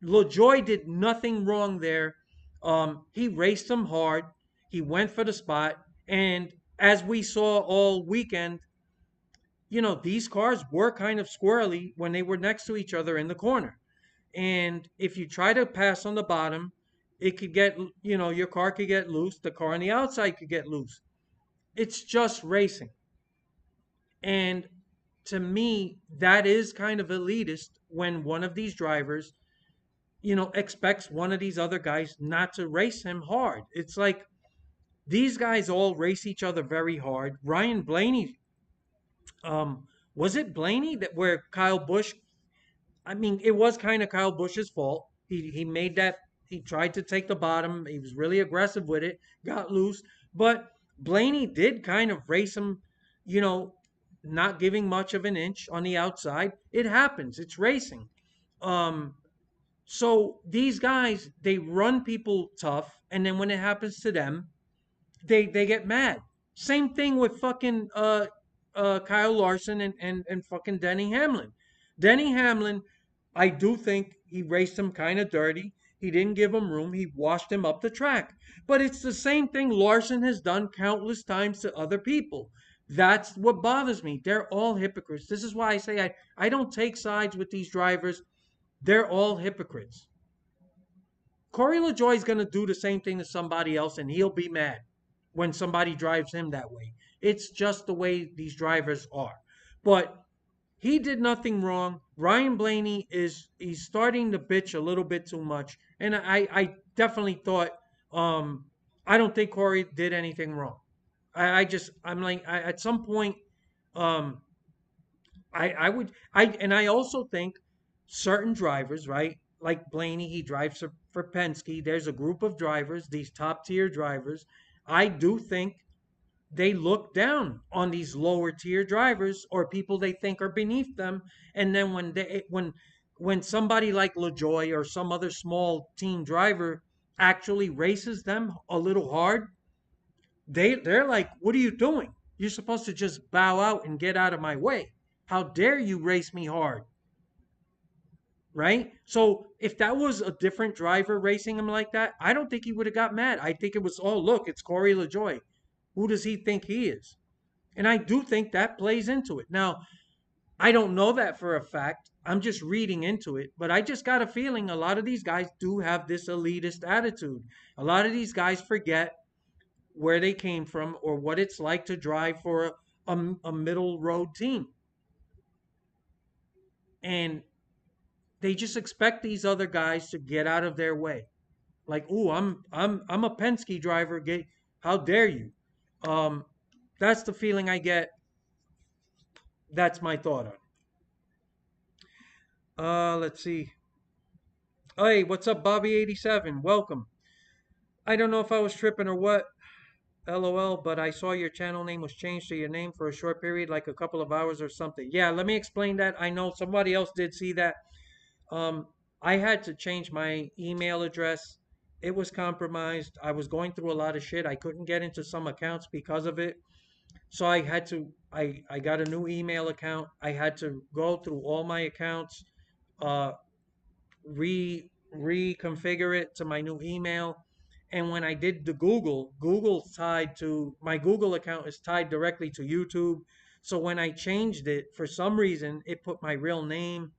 LaJoy did nothing wrong there. He raced him hard. He went for the spot. And as we saw all weekend, these cars were kind of squirrely when they were next to each other in the corner. And if you try to pass on the bottom, it could get, your car could get loose. The car on the outside could get loose. It's just racing. And to me, that is kind of elitist when one of these drivers, expects one of these other guys not to race him hard. It's like these guys all race each other very hard. Ryan Blaney, um, was it Blaney that where Kyle Busch, I mean, it was kind of Kyle Busch's fault. He made that he tried to take the bottom. He was really aggressive with it, got loose. But Blaney did kind of race him, you know, not giving much of an inch on the outside. It happens. It's racing. Um, so these guys, they run people tough, and then when it happens to them, they get mad. Same thing with fucking Kyle Larson and fucking Denny Hamlin. Denny Hamlin, I do think he raced him kind of dirty. He didn't give him room. He washed him up the track. But it's the same thing Larson has done countless times to other people. That's what bothers me. They're all hypocrites. This is why I say I don't take sides with these drivers. They're all hypocrites. Corey LaJoy is going to do the same thing to somebody else, and he'll be mad when somebody drives him that way. It's just the way these drivers are. But he did nothing wrong. Ryan Blaney he's starting to bitch a little bit too much, and I definitely thought I don't think Corey did anything wrong. I'm like at some point um I would and I also think certain drivers, right? Like Blaney, he drives for Penske. There's a group of drivers, these top tier drivers. I do think they look down on these lower tier drivers or people they think are beneath them. And then when somebody like LaJoy or some other small team driver actually races them a little hard, they're like, "What are you doing? You're supposed to just bow out and get out of my way. How dare you race me hard?" right? So if that was a different driver racing him like that, I don't think he would have got mad. I think it was, oh, look, it's Corey LaJoy. Who does he think he is? And I do think that plays into it. Now, I don't know that for a fact. I'm just reading into it, but I just got a feeling a lot of these guys do have this elitist attitude. A lot of these guys forget where they came from or what it's like to drive for a middle road team. And they just expect these other guys to get out of their way. Like, ooh, I'm a Penske driver. Get How dare you? Um, that's the feeling I get. That's my thought on it. Let's see. Hey, what's up, Bobby87? Welcome. I don't know if I was tripping or what, LOL, but I saw your channel name was changed to your name for a short period, like a couple of hours or something. Yeah, let me explain that. I know somebody else did see that. Um, I had to change my email address. It was compromised. I was going through a lot of shit. I couldn't get into some accounts because of it. So I got a new email account. I had to go through all my accounts, uh, reconfigure it to my new email. And when I did the Google's tied to my Google account is tied directly to YouTube. So when I changed it, for some reason, it put my real name,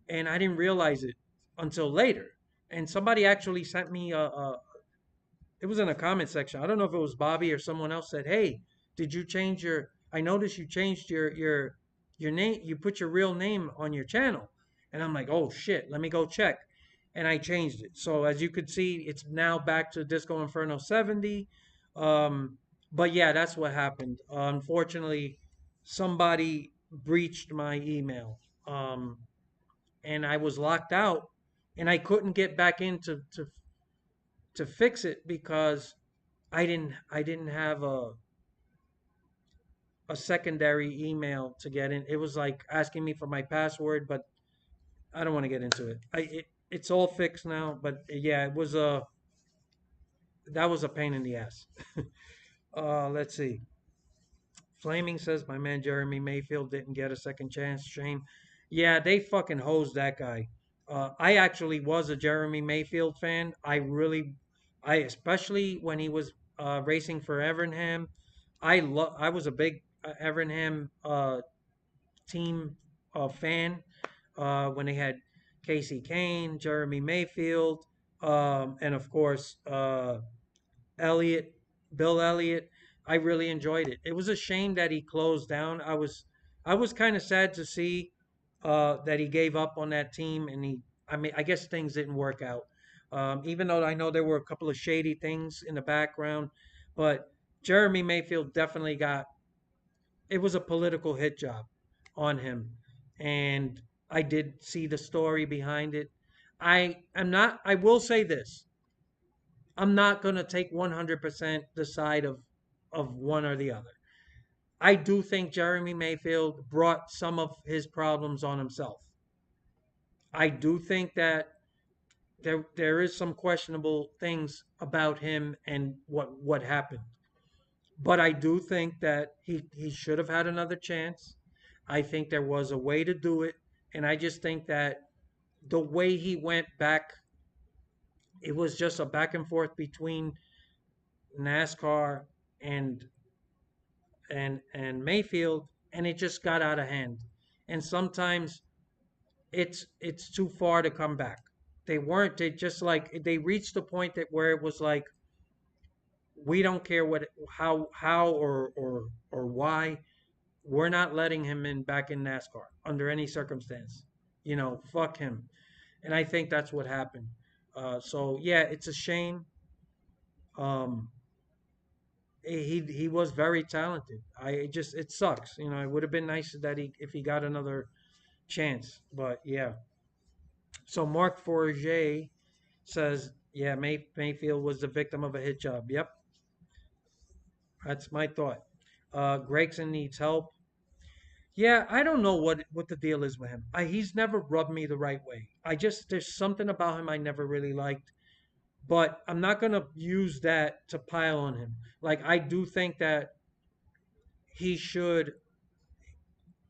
and I didn't realize it until later. And somebody actually sent me it was in a comment section. I don't know if it was Bobby or someone else said, "Hey, did you change your? I noticed you changed your name. You put your real name on your channel." And I'm like, "Oh shit, let me go check." And I changed it. So as you could see, it's now back to Disco Inferno 70. Um, but yeah, that's what happened. Unfortunately, somebody breached my email, and I was locked out, and I couldn't get back in to fix it because I didn't have a secondary email to get in. It was like asking me for my password, but I don't want to get into it. It's all fixed now, but yeah, it was a that was a pain in the ass. Let's see. Flaming says my man Jeremy Mayfield didn't get a second chance. Shame. Yeah, they fucking hosed that guy. I actually was a Jeremy Mayfield fan. I especially when he was racing for Evernham. I was a big Evernham team fan when they had Casey Kane, Jeremy Mayfield, and of course Elliott, Bill Elliott. I really enjoyed it. It was a shame that he closed down. I was kind of sad to see that he gave up on that team, and I mean, I guess things didn't work out. Even though I know there were a couple of shady things in the background, but Jeremy Mayfield definitely got it was a political hit job on him, and I did see the story behind it. I am not. I will say this: I'm not going to take 100% the side of one or the other. I do think Jeremy Mayfield brought some of his problems on himself. I do think that there is some questionable things about him and what happened. But I do think that he should have had another chance. I think there was a way to do it, and I just think that the way he went back, it was just a back and forth between NASCAR and and Mayfield, and it just got out of hand. And sometimes it's too far to come back. They weren't. They just like they reached the point that where it was like we don't care what how or why we're not letting him in back in NASCAR under any circumstance. Fuck him. And I think that's what happened. So yeah, it's a shame. Um, he was very talented. It sucks. It would have been nice that he if he got another chance. But yeah. So Mark Forget says, yeah, Mayfield was the victim of a hit job. Yep, that's my thought. Gregson needs help. Yeah, I don't know what the deal is with him. He's never rubbed me the right way. There's something about him I never really liked, but I'm not gonna use that to pile on him. Like I do think that he should.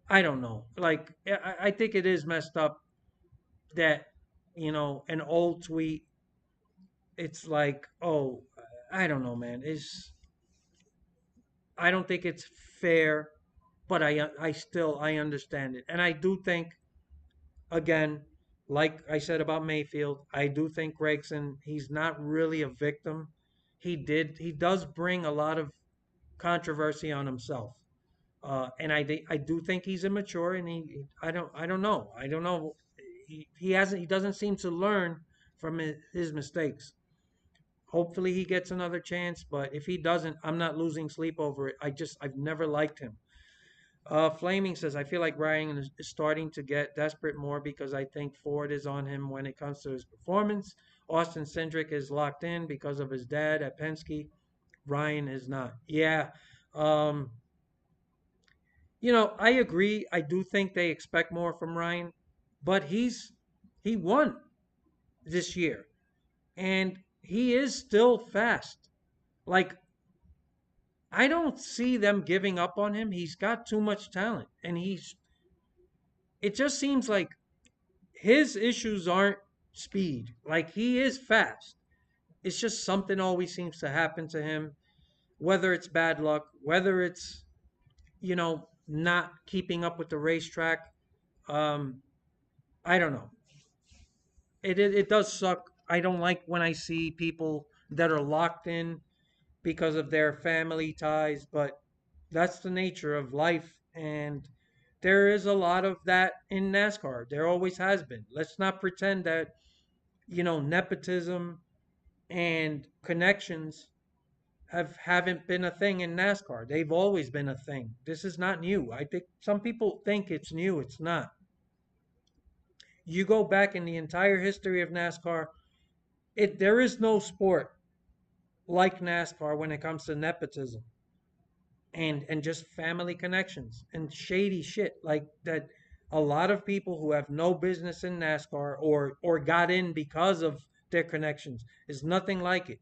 I don't know. Like I think it is messed up that, an old tweet, it's like, oh, I don't know, man. I don't think it's fair, but I understand it. And I do think, again, like I said about Mayfield, I do think Gregson, he's not really a victim. He does bring a lot of controversy on himself. I do think he's immature, and I don't know. I don't know. He doesn't seem to learn from his mistakes. Hopefully he gets another chance, but if he doesn't, I'm not losing sleep over it. I've never liked him. Flaming says, I feel like Ryan is starting to get desperate more because I think Ford is on him when it comes to his performance. Austin Cindric is locked in because of his dad at Penske. Ryan is not. Yeah. Um, I agree. I do think they expect more from Ryan, but he won this year and he is still fast. Like, I don't see them giving up on him. He's got too much talent and it just seems like his issues aren't speed. Like, he is fast. It's just something always seems to happen to him, whether it's bad luck, whether it's, not keeping up with the racetrack. Um, I don't know. It does suck. I don't like when I see people that are locked in because of their family ties, but that's the nature of life. And there is a lot of that in NASCAR. There always has been. Let's not pretend that, nepotism and connections haven't been a thing in NASCAR. They've always been a thing. This is not new. I think some people think it's new. It's not. You go back in the entire history of NASCAR, there is no sport like NASCAR when it comes to nepotism and just family connections and shady shit like that. A lot of people who have no business in NASCAR or got in because of their connections is nothing like it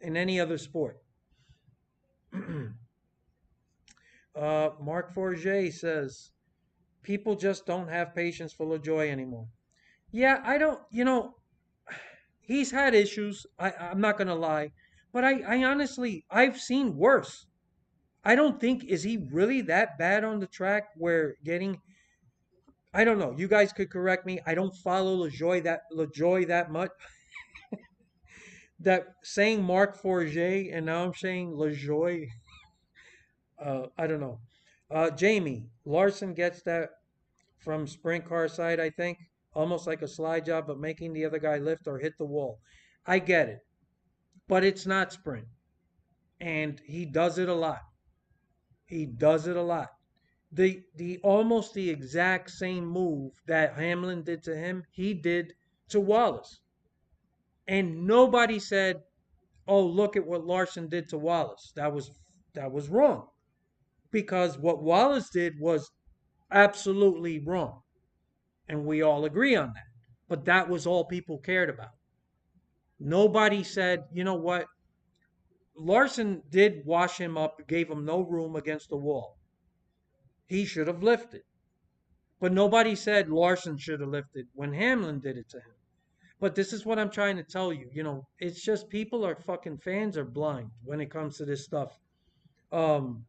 in any other sport. Mark Forget says people just don't have patience for LaJoy anymore. Yeah, I don't. He's had issues. I'm not gonna lie, but I honestly I've seen worse. I don't think is he really that bad on the track where getting I don't know. You guys could correct me. I don't follow LaJoy that much. That saying Mark Forget and now I'm saying LaJoy. I don't know. Jamie Larson gets that from sprint car side. I think almost like a slide job, but making the other guy lift or hit the wall. I get it, but it's not sprint, and he does it a lot. He does it a lot. The almost the exact same move that Hamlin did to him, he did to Wallace. And nobody said, "Oh, look at what Larson did to Wallace." That was wrong because what Wallace did was absolutely wrong, and we all agree on that. But that was all people cared about. Nobody said, "You know what? Larson did wash him up, gave him no room against the wall. He should have lifted." But nobody said Larson should have lifted when Hamlin did it to him. But this is what I'm trying to tell you. It's just people are fucking fans are blind when it comes to this stuff. Um,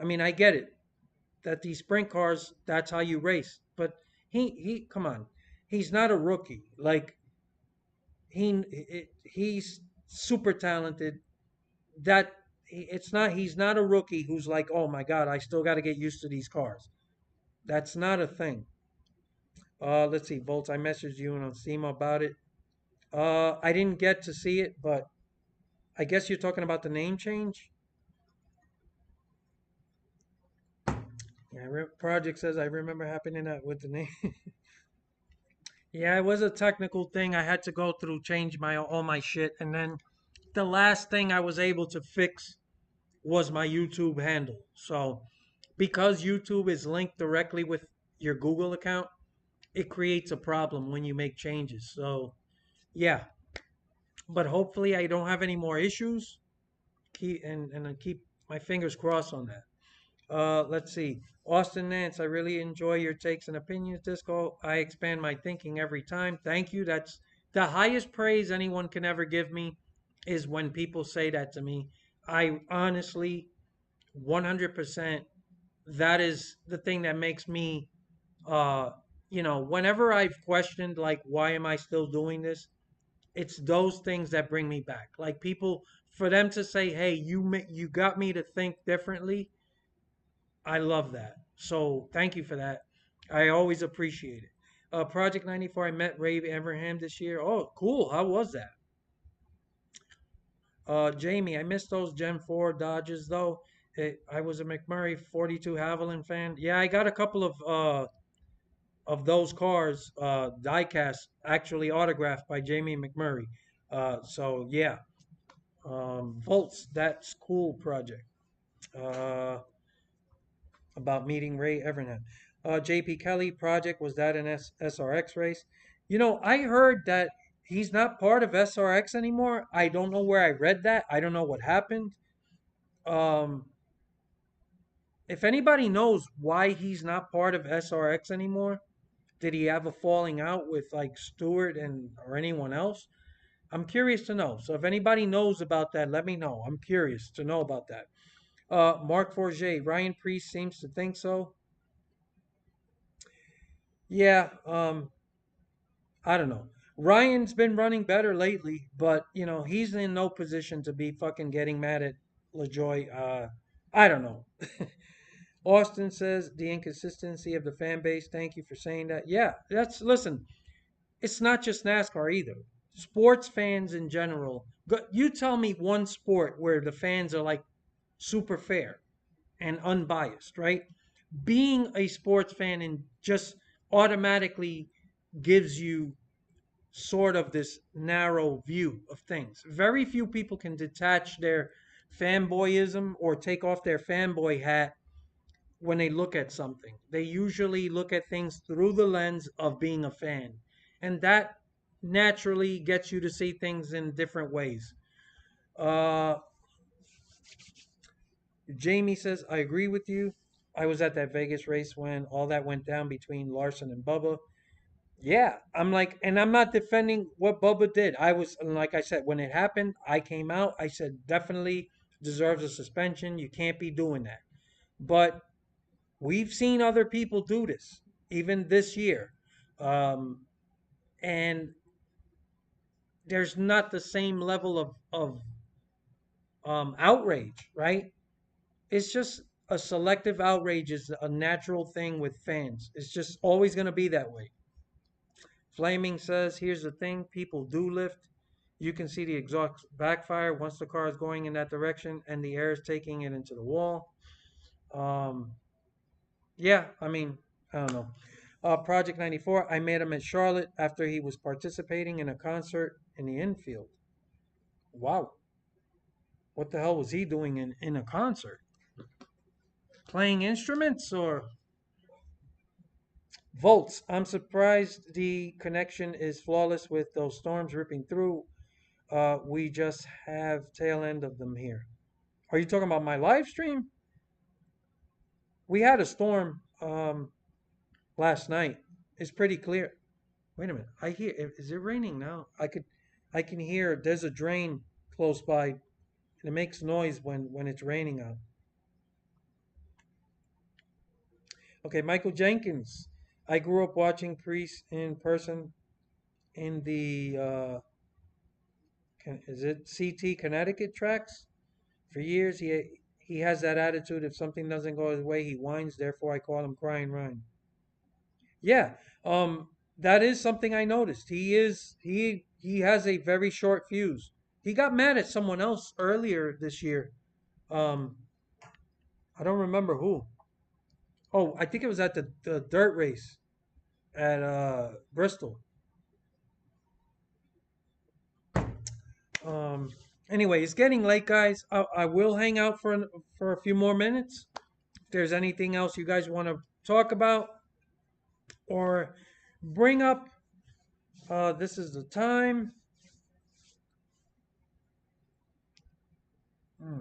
I mean, I get it that these sprint cars, that's how you race. But come on, he's not a rookie. Like he's super talented. He's not a rookie who's like, oh my god, I still got to get used to these cars. That's not a thing. Let's see, Volts. I messaged you on Steam about it. I didn't get to see it, but I guess you're talking about the name change. Yeah, Project says I remember happening that with the name. Yeah, it was a technical thing. I had to go through, change all my shit, and then the last thing I was able to fix was my YouTube handle. So, because YouTube is linked directly with your Google account, it creates a problem when you make changes. So, yeah, but hopefully I don't have any more issues. And I keep my fingers crossed on that. Let's see. Austin Nance, I really enjoy your takes and opinions, Disco. I expand my thinking every time. Thank you. That's the highest praise anyone can ever give me is when people say that to me. I honestly, 100%, that is the thing that makes me, uh, whenever I've questioned, like, why am I still doing this? It's those things that bring me back. Like people, for them to say, hey, you got me to think differently. I love that. So thank you for that. I always appreciate it. Project 94, I met Ray Abraham this year. Oh, cool. How was that? Jamie, I missed those Gen 4 Dodges though. I was a McMurray 42 Haviland fan. Yeah, I got a couple of those cars, diecast, actually autographed by Jamie McMurray. So yeah, Volts, that's cool project. Uh, about meeting Ray Evernham. JP Kelly project, was that an SRX race? I heard that he's not part of SRX anymore. I don't know where I read that. I don't know what happened. Um, if anybody knows why he's not part of SRX anymore, did he have a falling out with like Stewart and or anyone else? I'm curious to know. So if anybody knows about that, let me know. I'm curious to know about that. Mark Forget, Ryan Priest seems to think so. Yeah, I don't know. Ryan's been running better lately, but he's in no position to be fucking getting mad at LaJoy. I don't know. Austin says the inconsistency of the fan base. Thank you for saying that. Yeah, that's listen. It's not just NASCAR either. Sports fans in general. You tell me one sport where the fans are like super fair and unbiased, right? Being a sports fan and just automatically gives you sort of this narrow view of things. Very few people can detach their fanboyism or take off their fanboy hat when they look at something. They usually look at things through the lens of being a fan. And that naturally gets you to see things in different ways. Uh, Jamie says, I agree with you. I was at that Vegas race when all that went down between Larson and Bubba. Yeah, I'm like, and I'm not defending what Bubba did. I was, like I said, when it happened, I came out. I said, definitely deserves a suspension. You can't be doing that. But we've seen other people do this, even this year. Um, and there's not the same level of outrage, right? It's just a selective outrage is a natural thing with fans. It's just always going to be that way. Flaming says, here's the thing, people do lift. You can see the exhaust backfire once the car is going in that direction and the air is taking it into the wall. Um, yeah, I mean, I don't know. Project 94, I met him at Charlotte after he was participating in a concert in the infield. Wow. What the hell was he doing in a concert? Playing instruments or volts? I'm surprised the connection is flawless with those storms ripping through. We just have tail end of them here. Are you talking about my live stream? We had a storm last night. It's pretty clear. Wait a minute. I hear. Is it raining now? I can hear. There's a drain close by, and it makes noise when it's raining out. Okay, Michael Jenkins. I grew up watching Priest in person in the is it CT Connecticut tracks for years. He has that attitude. If something doesn't go his way, he whines. Therefore, I call him Crying Ryan. Yeah, that is something I noticed. He has a very short fuse. He got mad at someone else earlier this year. Um, I don't remember who. Oh, I think it was at the dirt race at Bristol. Um, anyway, it's getting late, guys. I will hang out for a few more minutes. If there's anything else you guys want to talk about or bring up, this is the time. Hmm.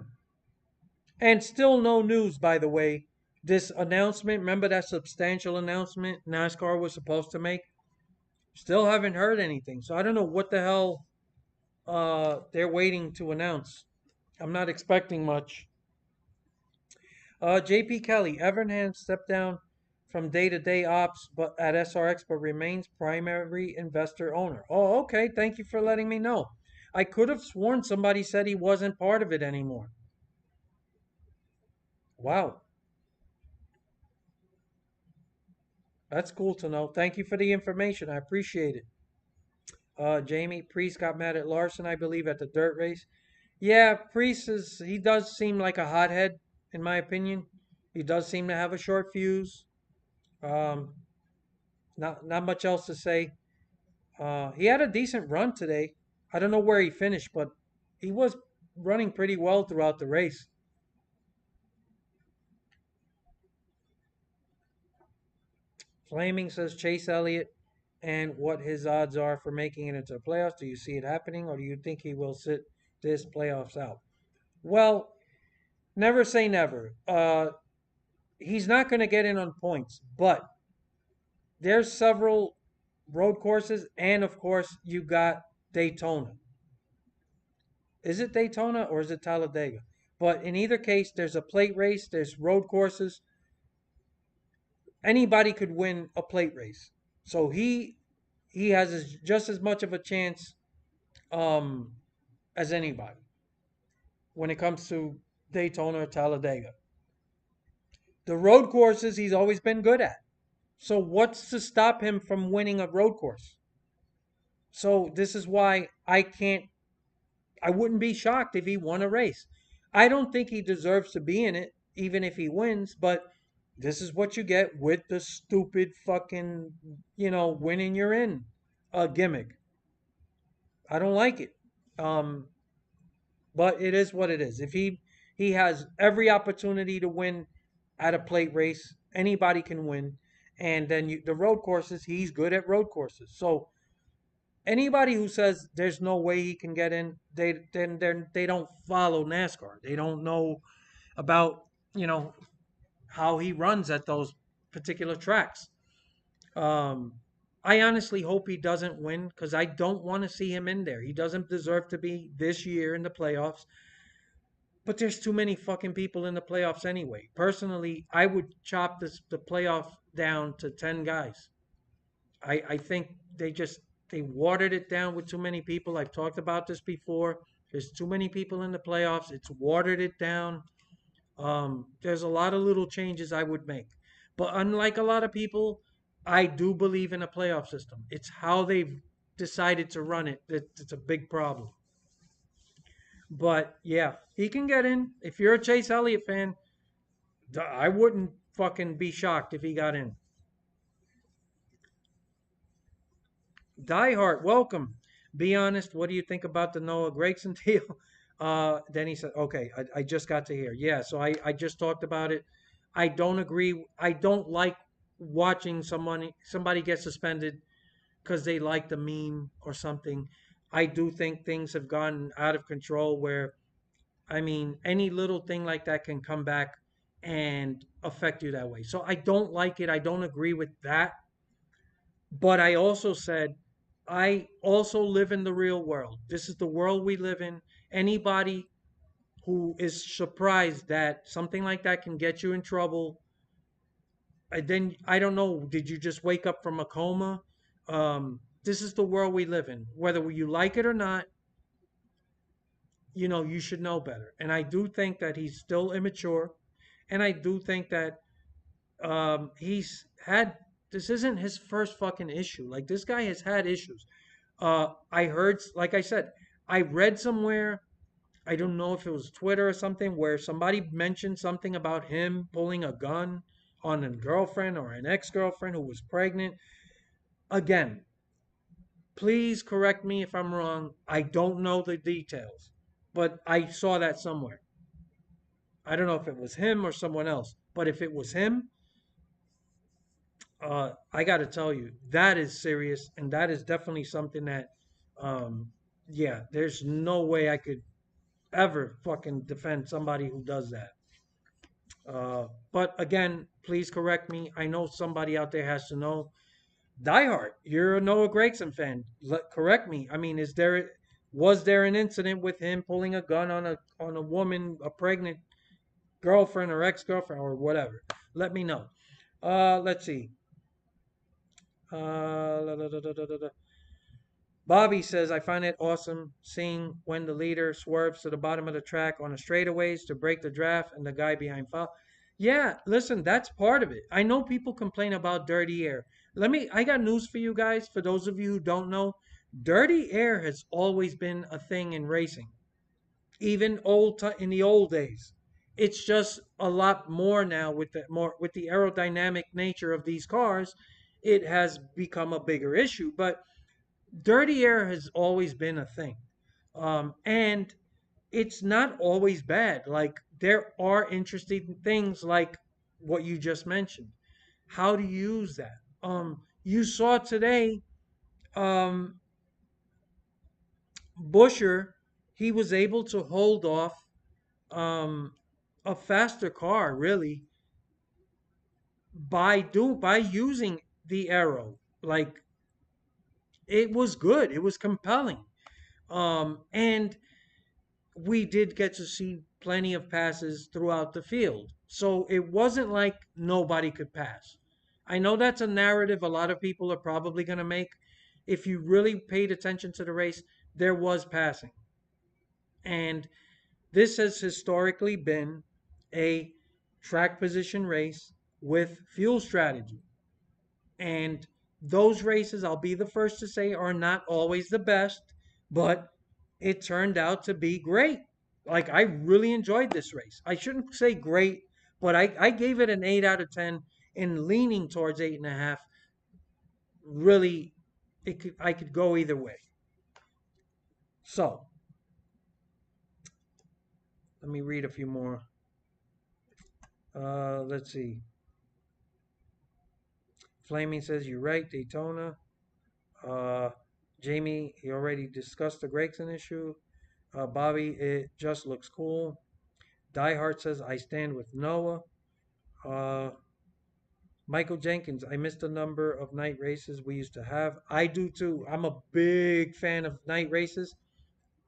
And still no news, by the way. This announcement, remember that substantial announcement NASCAR was supposed to make? Still haven't heard anything. So I don't know what the hell they're waiting to announce. I'm not expecting much. JP Kelly, Evernham stepped down from day-to-day ops but at SRX but remains primary investor owner. Oh, okay. Thank you for letting me know. I could have sworn somebody said he wasn't part of it anymore. Wow. That's cool to know. Thank you for the information. I appreciate it. Jamie Priest got mad at Larson, I believe, at the dirt race. Yeah, Priest he does seem like a hothead, in my opinion. He does seem to have a short fuse. Um, not much else to say. He had a decent run today. I don't know where he finished, but he was running pretty well throughout the race. Flaming says Chase Elliott and what his odds are for making it into the playoffs. Do you see it happening, or do you think he will sit this playoffs out? Well, never say never. He's not going to get in on points, but there's several road courses, and of course, you got Daytona. Is it Daytona or is it Talladega? But in either case, there's a plate race, there's road courses. Anybody could win a plate race. So he has just as much of a chance um, as anybody when it comes to Daytona or Talladega. The road courses he's always been good at. So what's to stop him from winning a road course? So this is why I wouldn't be shocked if he won a race. I don't think he deserves to be in it, even if he wins, but this is what you get with the stupid fucking, winning you're in gimmick. I don't like it. Um, but it is what it is. If he has every opportunity to win at a plate race, anybody can win. And then the road courses, he's good at road courses. So anybody who says there's no way he can get in, they don't follow NASCAR. They don't know about you know how he runs at those particular tracks. Um, I honestly hope he doesn't win because I don't want to see him in there. He doesn't deserve to be this year in the playoffs. But there's too many fucking people in the playoffs anyway. Personally, I would chop the playoff down to 10 guys. I think they watered it down with too many people. I've talked about this before. There's too many people in the playoffs. It's watered it down. There's a lot of little changes I would make. But unlike a lot of people, I do believe in a playoff system. It's how they've decided to run it that's a big problem. But yeah, he can get in. If you're a Chase Elliott fan, I wouldn't fucking be shocked if he got in. Diehard, welcome. Be honest. What do you think about the Noah Gregson deal? Then he said, okay, I just got to hear. Yeah, so I just talked about it. I don't agree. I don't like watching somebody get suspended because they like the meme or something. I do think things have gotten out of control where, I mean, any little thing like that can come back and affect you that way. So I don't like it. I don't agree with that. But I also said, I also live in the real world. This is the world we live in. Anybody who is surprised that something like that can get you in trouble, then I don't know, did you just wake up from a coma? This is the world we live in. Whether you like it or not, you should know better. And I do think that he's still immature. And I do think that he's had this isn't his first fucking issue. Like this guy has had issues. I heard, like I said, I read somewhere. I don't know if it was Twitter or something where somebody mentioned something about him pulling a gun on a girlfriend or an ex-girlfriend who was pregnant. Again, please correct me if I'm wrong. I don't know the details, but I saw that somewhere. I don't know if it was him or someone else, but if it was him, I got to tell you, that is serious, and that is definitely something that, um, yeah, there's no way I could ever fucking defend somebody who does that. But again, please correct me. I know somebody out there has to know. Diehard, you're a Noah Gregson fan. Correct me. I mean, was there an incident with him pulling a gun on a woman, a pregnant girlfriend or ex-girlfriend or whatever? Let me know. Let's see. La, da, da, da, da, da, da. Bobby says, I find it awesome seeing when the leader swerves to the bottom of the track on the straightaways to break the draft and the guy behind foul. Yeah, listen, that's part of it. I know people complain about dirty air. I got news for you guys. For those of you who don't know, dirty air has always been a thing in racing, even in the old days. It's just a lot more now with the aerodynamic nature of these cars. It has become a bigger issue, but dirty air has always been a thing. And it's not always bad. Like there are interesting things like what you just mentioned. How to use that. You saw today, um, Busher, he was able to hold off um, a faster car really by using the arrow. Like it was good. It was compelling. And we did get to see plenty of passes throughout the field. So it wasn't like nobody could pass. I know that's a narrative a lot of people are probably going to make. If you really paid attention to the race, there was passing. And this has historically been a track position race with fuel strategy. And those races, I'll be the first to say, are not always the best, but it turned out to be great. Like, I really enjoyed this race. I shouldn't say great, but I gave it an 8 out of 10 and leaning towards 8.5. Really, I could go either way. So, let me read a few more. Let's see. Flaming says, you're right, Daytona. Uh, Jamie, he already discussed the Gregson issue. Bobby, it just looks cool. Diehard says, I stand with Noah. Uh, Michael Jenkins, I missed a number of night races we used to have. I do too. I'm a big fan of night races.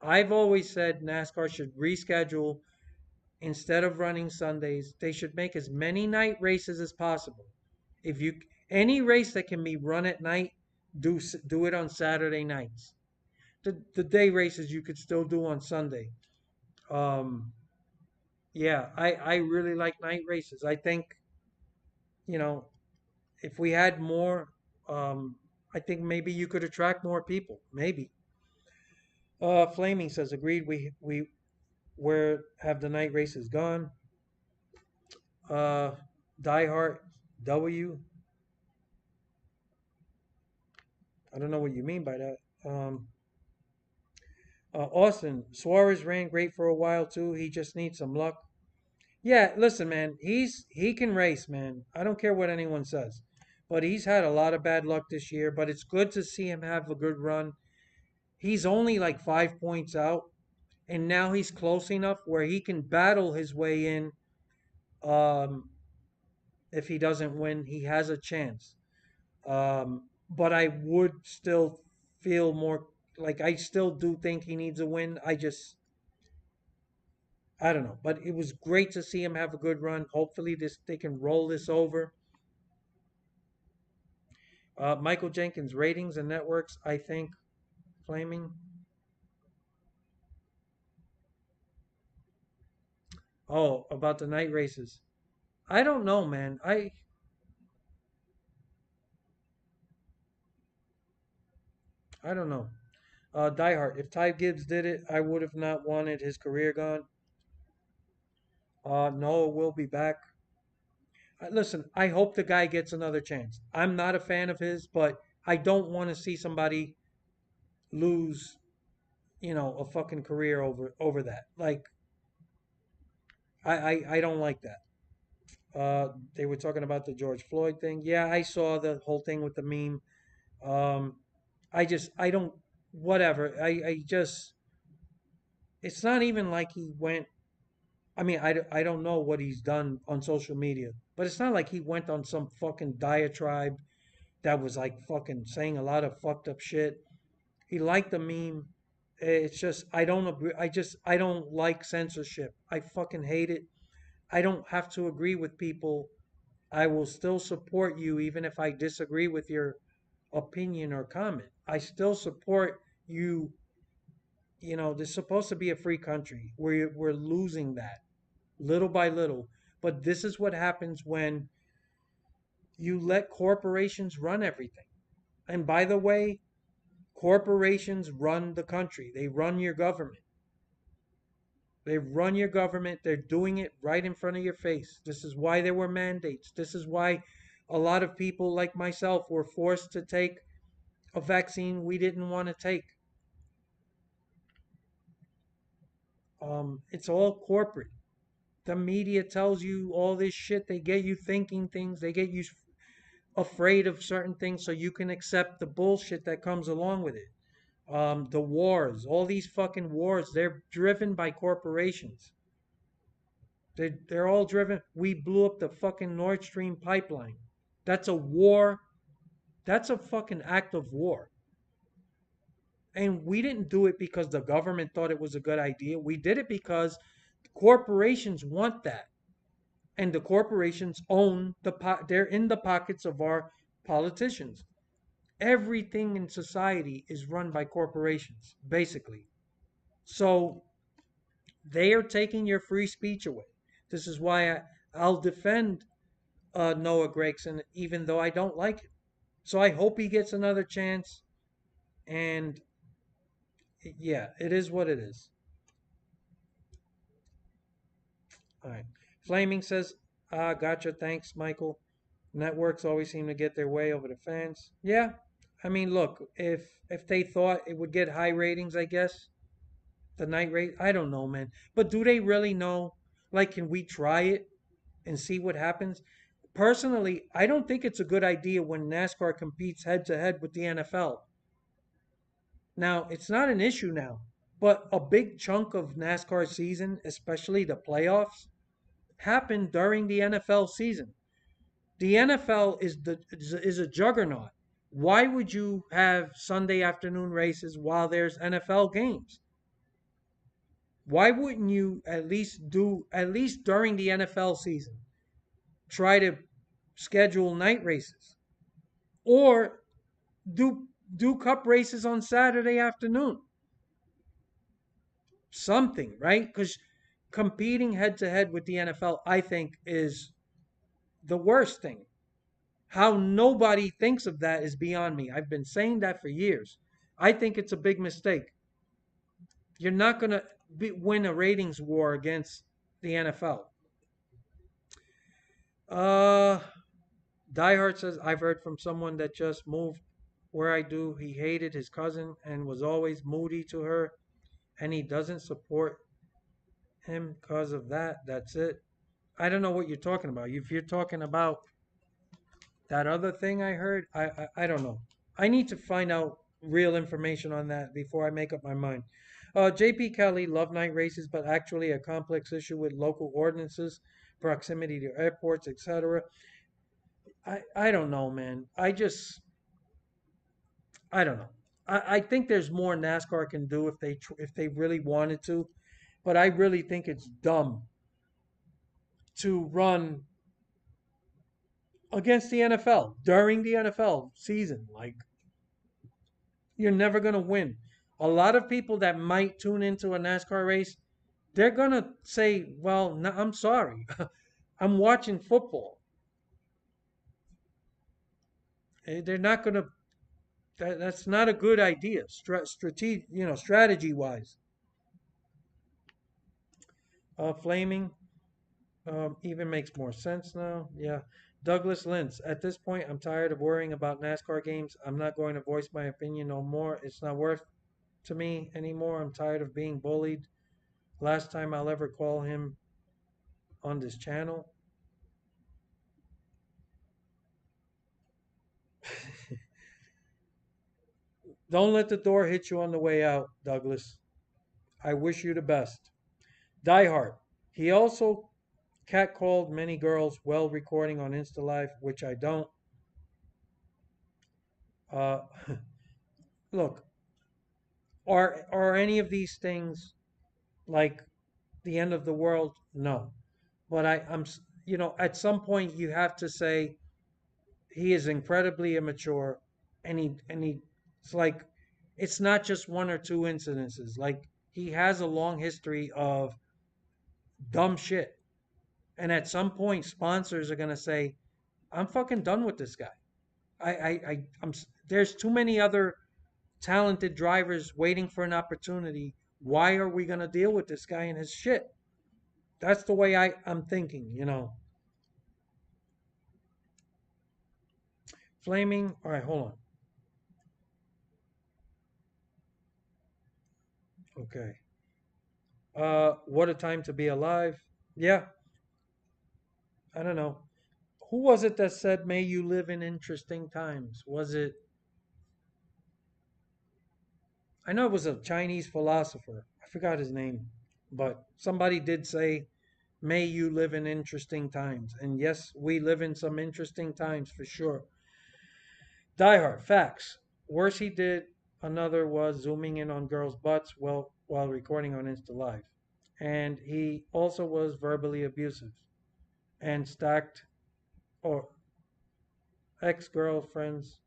I've always said NASCAR should reschedule instead of running Sundays. They should make as many night races as possible. If you any race that can be run at night, do it on Saturday nights. The day races you could still do on Sunday. Um, yeah, I really like night races. I think, you know, if we had more, um, I think maybe you could attract more people. Maybe. Flaming says, agreed. We where have the night races gone? Uh, Diehard W. I don't know what you mean by that. Um, Austin Suarez ran great for a while too. He just needs some luck. Yeah, listen, man. He can race, man. I don't care what anyone says. But he's had a lot of bad luck this year, but it's good to see him have a good run. He's only like 5 points out, and now he's close enough where he can battle his way in. Um, if he doesn't win, he has a chance. But I would still feel more like I still do think he needs a win. I don't know, but it was great to see him have a good run. Hopefully, this they can roll this over. Michael Jenkins ratings and networks, I think, flaming. Oh, about the night races. I don't know, man. I don't know. Diehard. If Ty Gibbs did it, I would have not wanted his career gone. Noah will be back. Listen, I hope the guy gets another chance. I'm not a fan of his, but I don't want to see somebody lose, a fucking career over that. Like, I don't like that. They were talking about the George Floyd thing. Yeah, I saw the whole thing with the meme. Um, I don't, whatever. It's not even like he went. I mean, I don't know what he's done on social media, but it's not like he went on some fucking diatribe that was like fucking saying a lot of fucked up shit. He liked the meme. It's just I don't agree. I don't like censorship. I fucking hate it. I don't have to agree with people. I will still support you even if I disagree with your opinion or comment. I still support you. You know, there's supposed to be a free country. We're losing that little by little. But this is what happens when you let corporations run everything. And by the way, corporations run the country. They run your government. They run your government. They're doing it right in front of your face. This is why there were mandates. This is why a lot of people like myself were forced to take a vaccine we didn't want to take. It's all corporate. The media tells you all this shit. They get you thinking things. They get you afraid of certain things so you can accept the bullshit that comes along with it. The wars, all these fucking wars, they're driven by corporations. They're all driven. We blew up the fucking Nord Stream pipeline. That's a war. That's a fucking act of war. And we didn't do it because the government thought it was a good idea. We did it because corporations want that. And the corporations own they're in the pockets of our politicians. Everything in society is run by corporations, basically. So they are taking your free speech away. This is why I'll defend Noah Gregson, even though I don't like him. So I hope he gets another chance. And yeah, it is what it is. All right. Flaming says, gotcha. Thanks, Michael. Networks always seem to get their way over the fans. Yeah. I mean, look, if they thought it would get high ratings, I guess the night rate, I don't know, man. But do they really know? Like, can we try it and see what happens? Personally, I don't think it's a good idea when NASCAR competes head to head with the NFL. Now, it's not an issue now, but a big chunk of NASCAR season, especially the playoffs, happened during the NFL season. The NFL is a juggernaut. Why would you have Sunday afternoon races while there's NFL games? Why wouldn't you at least during the NFL season try to schedule night races or do do cup races on Saturday afternoon? Something, right? Because competing head to head with the NFL, I think, is the worst thing. How nobody thinks of that is beyond me. I've been saying that for years. I think it's a big mistake. You're not going to win a ratings war against the NFL. Uh, Diehard says, I've heard from someone that just moved where I do. He hated his cousin and was always moody to her, and he doesn't support him because of that. That's it. I don't know what you're talking about. If you're talking about that other thing I heard, I don't know. I need to find out real information on that before I make up my mind. JP Kelly, love night races, but actually a complex issue with local ordinances, proximity to airports, etc. I don't know, man. I don't know. I think there's more NASCAR can do if they really wanted to, but I really think it's dumb to run against the NFL during the NFL season. Like, you're never going to win. A lot of people that might tune into a NASCAR race, they're going to say, well, no, I'm sorry. I'm watching football. They're not going to, that's not a good idea, strategy wise. Flaming even makes more sense now. Yeah. Douglas Lentz, at this point, I'm tired of worrying about NASCAR games. I'm not going to voice my opinion no more. It's not worth to me anymore. I'm tired of being bullied. Last time I'll ever call him on this channel. Don't let the door hit you on the way out, Douglas. I wish you the best. Die Hard. He also catcalled many girls while recording on Insta Live, which I don't. Uh, Look, are any of these things like the end of the world? No, but at some point you have to say he is incredibly immature, and it's like it's not just one or two incidences. Like he has a long history of dumb shit, and at some point sponsors are gonna say, "I'm fucking done with this guy. There's too many other talented drivers waiting for an opportunity. Why are we gonna deal with this guy and his shit?" That's the way I'm thinking. Flaming. All right, hold on. Okay. What a time to be alive. Yeah, I don't know. Who was it that said, "May you live in interesting times"? Was it? I know it was a Chinese philosopher. I forgot his name, but somebody did say, "May you live in interesting times." And yes, we live in some interesting times for sure. Die Hard, facts. Worse he did, another was zooming in on girls' butts while recording on Insta Live. And he also was verbally abusive and stacked or ex-girlfriends,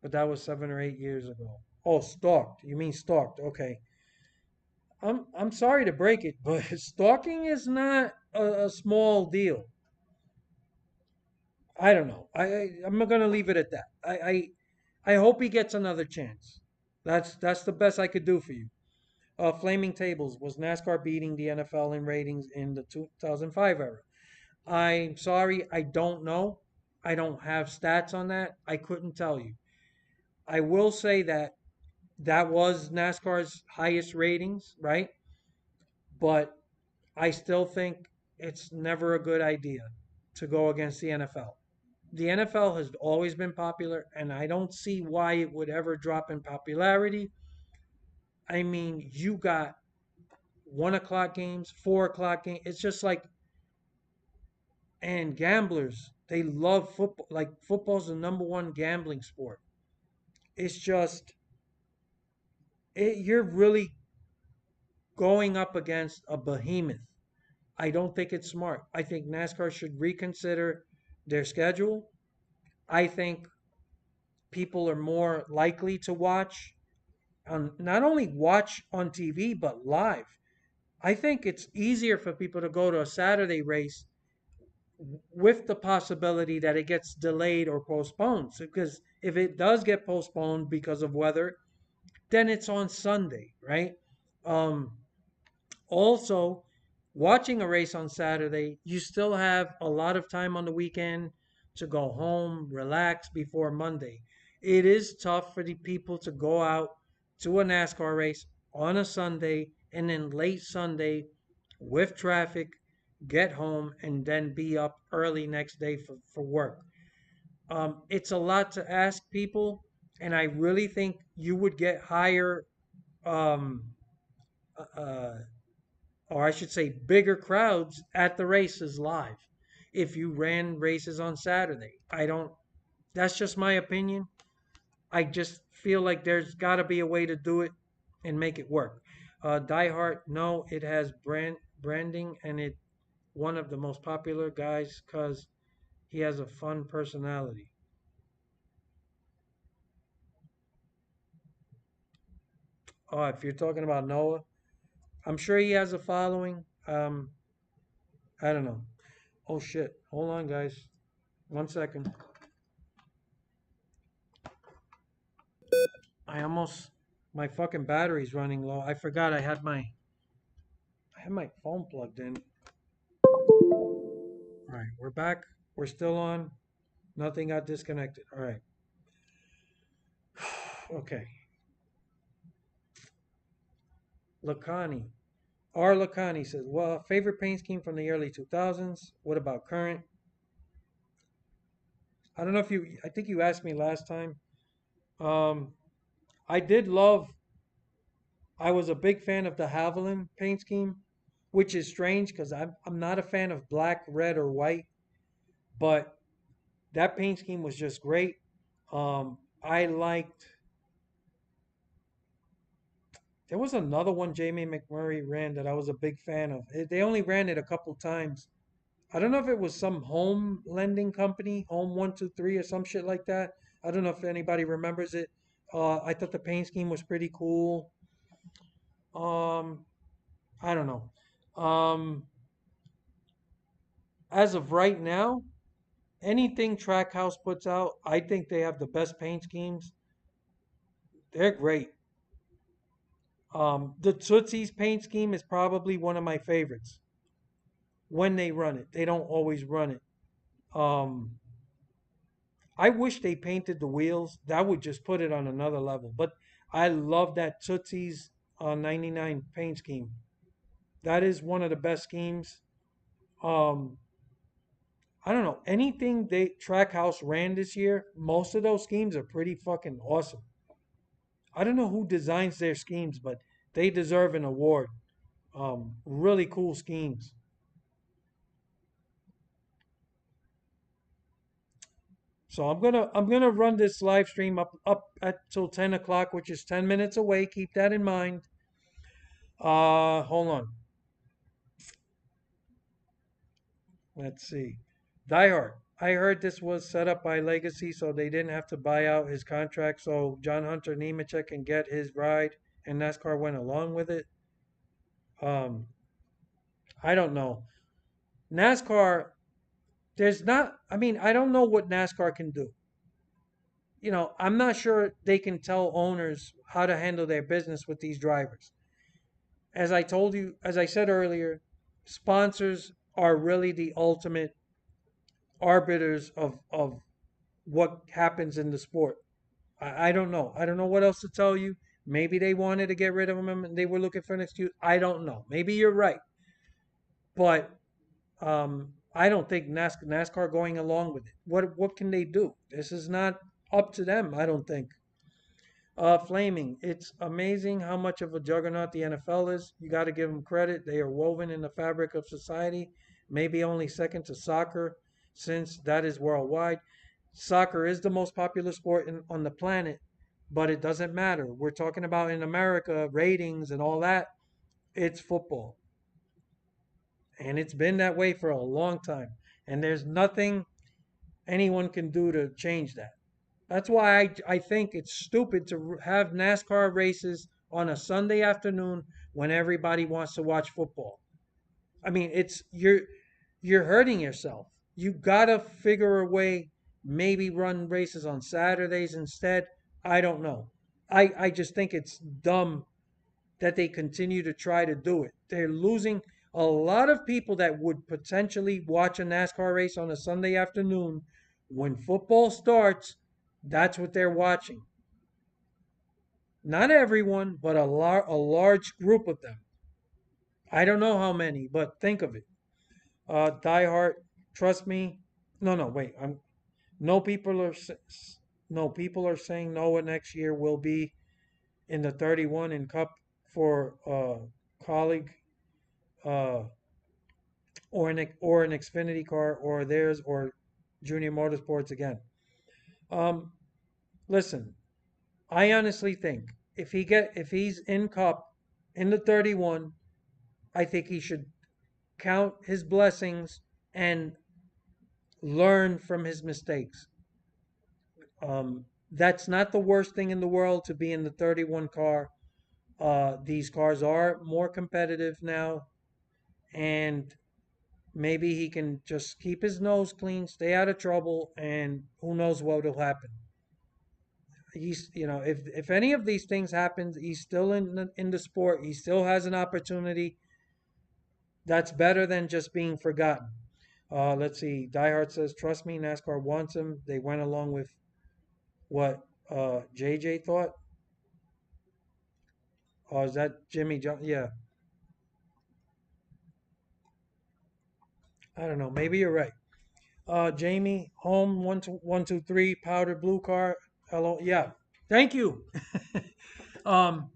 but that was 7 or 8 years ago. Oh, stalked. You mean stalked. Okay. I'm sorry to break it, but stalking is not a small deal. I don't know. I'm gonna leave it at that. I hope he gets another chance. That's the best I could do for you. Flaming tables, was NASCAR beating the NFL in ratings in the 2005 era? I'm sorry, I don't know. I don't have stats on that. I couldn't tell you. I will say that that was NASCAR's highest ratings, right? But I still think it's never a good idea to go against the NFL. The NFL has always been popular, and I don't see why it would ever drop in popularity. I mean, you got 1 o'clock games, 4 o'clock games. It's just like, and gamblers, they love football. Like, football's the number one gambling sport. It's just, you're really going up against a behemoth. I don't think it's smart. I think NASCAR should reconsider their schedule. I think people are more likely to watch on, not only watch on TV but live. I think it's easier for people to go to a Saturday race with the possibility that it gets delayed or postponed. So, because if it does get postponed because of weather, then it's on Sunday, right? Um, Also, watching a race on Saturday, you still have a lot of time on the weekend to go home, relax before Monday. It is tough for the people to go out to a NASCAR race on a Sunday and then late Sunday with traffic, get home, and then be up early next day for work. It's a lot to ask people, and I really think you would get higher um, uh, or I should say bigger crowds at the races live if you ran races on Saturday. I don't, that's just my opinion. I just feel like there's got to be a way to do it and make it work. Die Hard, no, it has branding, and it one of the most popular guys because he has a fun personality. Oh, if you're talking about Noah, I'm sure he has a following. I don't know. Oh shit! Hold on, guys. 1 second. I almost my fucking battery's running low. I forgot I had my phone plugged in. All right, we're back. We're still on. Nothing got disconnected. All right. Okay. Lakani. R. Lakani says, "Well, favorite paint scheme from the early 2000s. What about current?" I don't know if you. I think you asked me last time. Um, I did love. I was a big fan of the Haviland paint scheme. which is strange because I'm not a fan of black, red, or white. But that paint scheme was just great. I liked. There was another one Jamie McMurray ran that I was a big fan of. They only ran it a couple times. I don't know if it was some home lending company, Home 123 or some shit like that. I don't know if anybody remembers it. I thought the paint scheme was pretty cool. Um, I don't know. Um, as of right now, anything Trackhouse puts out, I think they have the best paint schemes. They're great. The Tootsie's paint scheme is probably one of my favorites when they run it. They don't always run it. Um, I wish they painted the wheels. That would just put it on another level. But I love that Tootsie's 99 paint scheme. That is one of the best schemes. Um, I don't know. Anything they Trackhouse ran this year, most of those schemes are pretty fucking awesome. I don't know who designs their schemes, but they deserve an award. Really cool schemes. So I'm gonna run this live stream up at till 10 o'clock, which is 10 minutes away. Keep that in mind. Hold on. Let's see. Die Hard. I heard this was set up by Legacy, so they didn't have to buy out his contract, so John Hunter Nemechek can get his ride, and NASCAR went along with it. Um, I don't know. NASCAR, there's not. I mean, I don't know what NASCAR can do. I'm not sure they can tell owners how to handle their business with these drivers. As I told you, as I said earlier, sponsors are really the ultimate arbiters of what happens in the sport. I don't know. I don't know what else to tell you. Maybe they wanted to get rid of him and they were looking for an excuse. I don't know. Maybe you're right. But I don't think NASCAR going along with it. What can they do? This is not up to them, I don't think. Flaming. It's amazing how much of a juggernaut the NFL is. You got to give them credit. They are woven in the fabric of society, maybe only second to soccer, since that is worldwide. Soccer is the most popular sport on the planet, but it doesn't matter. We're talking about in America, ratings and all that. It's football. And it's been that way for a long time. And there's nothing anyone can do to change that. That's why I think it's stupid to have NASCAR races on a Sunday afternoon when everybody wants to watch football. I mean, you're hurting yourself. You gotta figure a way, maybe run races on Saturdays instead. I don't know. I just think it's dumb that they continue to try to do it. They're losing a lot of people that would potentially watch a NASCAR race on a Sunday afternoon when football starts. That's what they're watching. Not everyone, but a large group of them. I don't know how many, but think of it. Die Hard, trust me. No, no, wait. No people are no people are saying Noah next year will be in the 31 in Cup for colleague uh, or an Xfinity car or theirs or Junior Motorsports again. Um, listen, I honestly think if he's in Cup in the 31, I think he should count his blessings and learn from his mistakes. That's not the worst thing in the world to be in the 31 car. These cars are more competitive now, and maybe he can just keep his nose clean, stay out of trouble, and who knows what will happen. If any of these things happens, he's still in the sport. He still has an opportunity. That's better than just being forgotten. Let's see. Diehard says, "Trust me, NASCAR wants him." They went along with what JJ thought. Oh, is that Jimmy John? Yeah, I don't know. Maybe you're right. Jamie, home 12123 powder blue car. Hello, yeah. Thank you. um,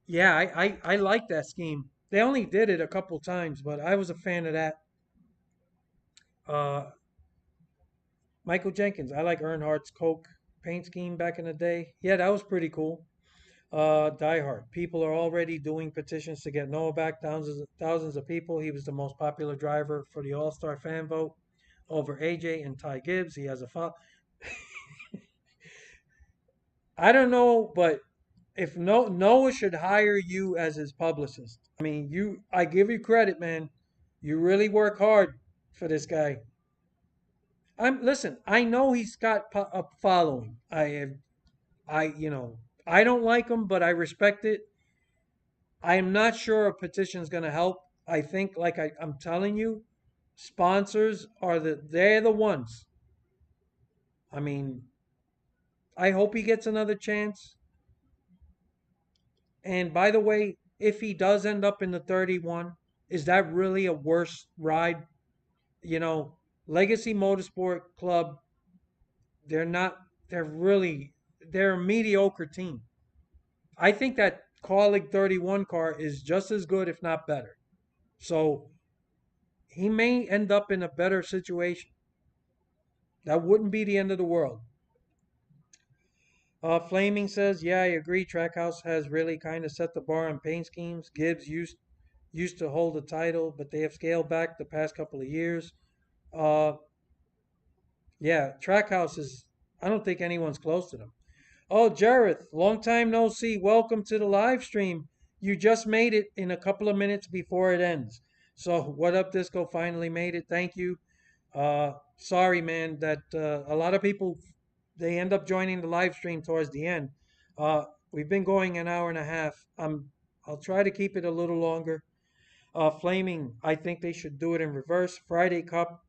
yeah, I like that scheme. They only did it a couple times, but I was a fan of that. Uh, Michael Jenkins. I like Earnhardt's Coke paint scheme back in the day. Yeah, that was pretty cool. Die Hard. People are already doing petitions to get Noah back. Thousands of people. He was the most popular driver for the All Star fan vote over AJ and Ty Gibbs. He has a foul. I don't know, but if Noah should hire you as his publicist. I mean, I give you credit, man. You really work hard for this guy. Listen. I know he's got a following. I don't like him, but I respect it. I am not sure a petition is going to help. I think, like I'm telling you, sponsors they're the ones. I mean, I hope he gets another chance. And by the way, if he does end up in the 31, is that really a worse ride? You know, Legacy Motorsport Club, they're not, they're really, they're a mediocre team. I think that Kaulig 31 car is just as good, if not better. So he may end up in a better situation. That wouldn't be the end of the world. Flaming says, yeah, I agree. Trackhouse has really kind of set the bar on paint schemes. Gibbs used to hold the title, but they have scaled back the past couple of years. Uh, yeah, Trackhouse is. I don't think anyone's close to them. Oh, Jareth, long time no see. Welcome to the live stream. You just made it in a couple of minutes before it ends. So, what up, Disco? Finally made it. Thank you. Sorry, man, that a lot of people they end up joining the live stream towards the end. Uh, we've been going an hour and a half. I'll try to keep it a little longer. Flaming, I think they should do it in reverse. Friday Cup,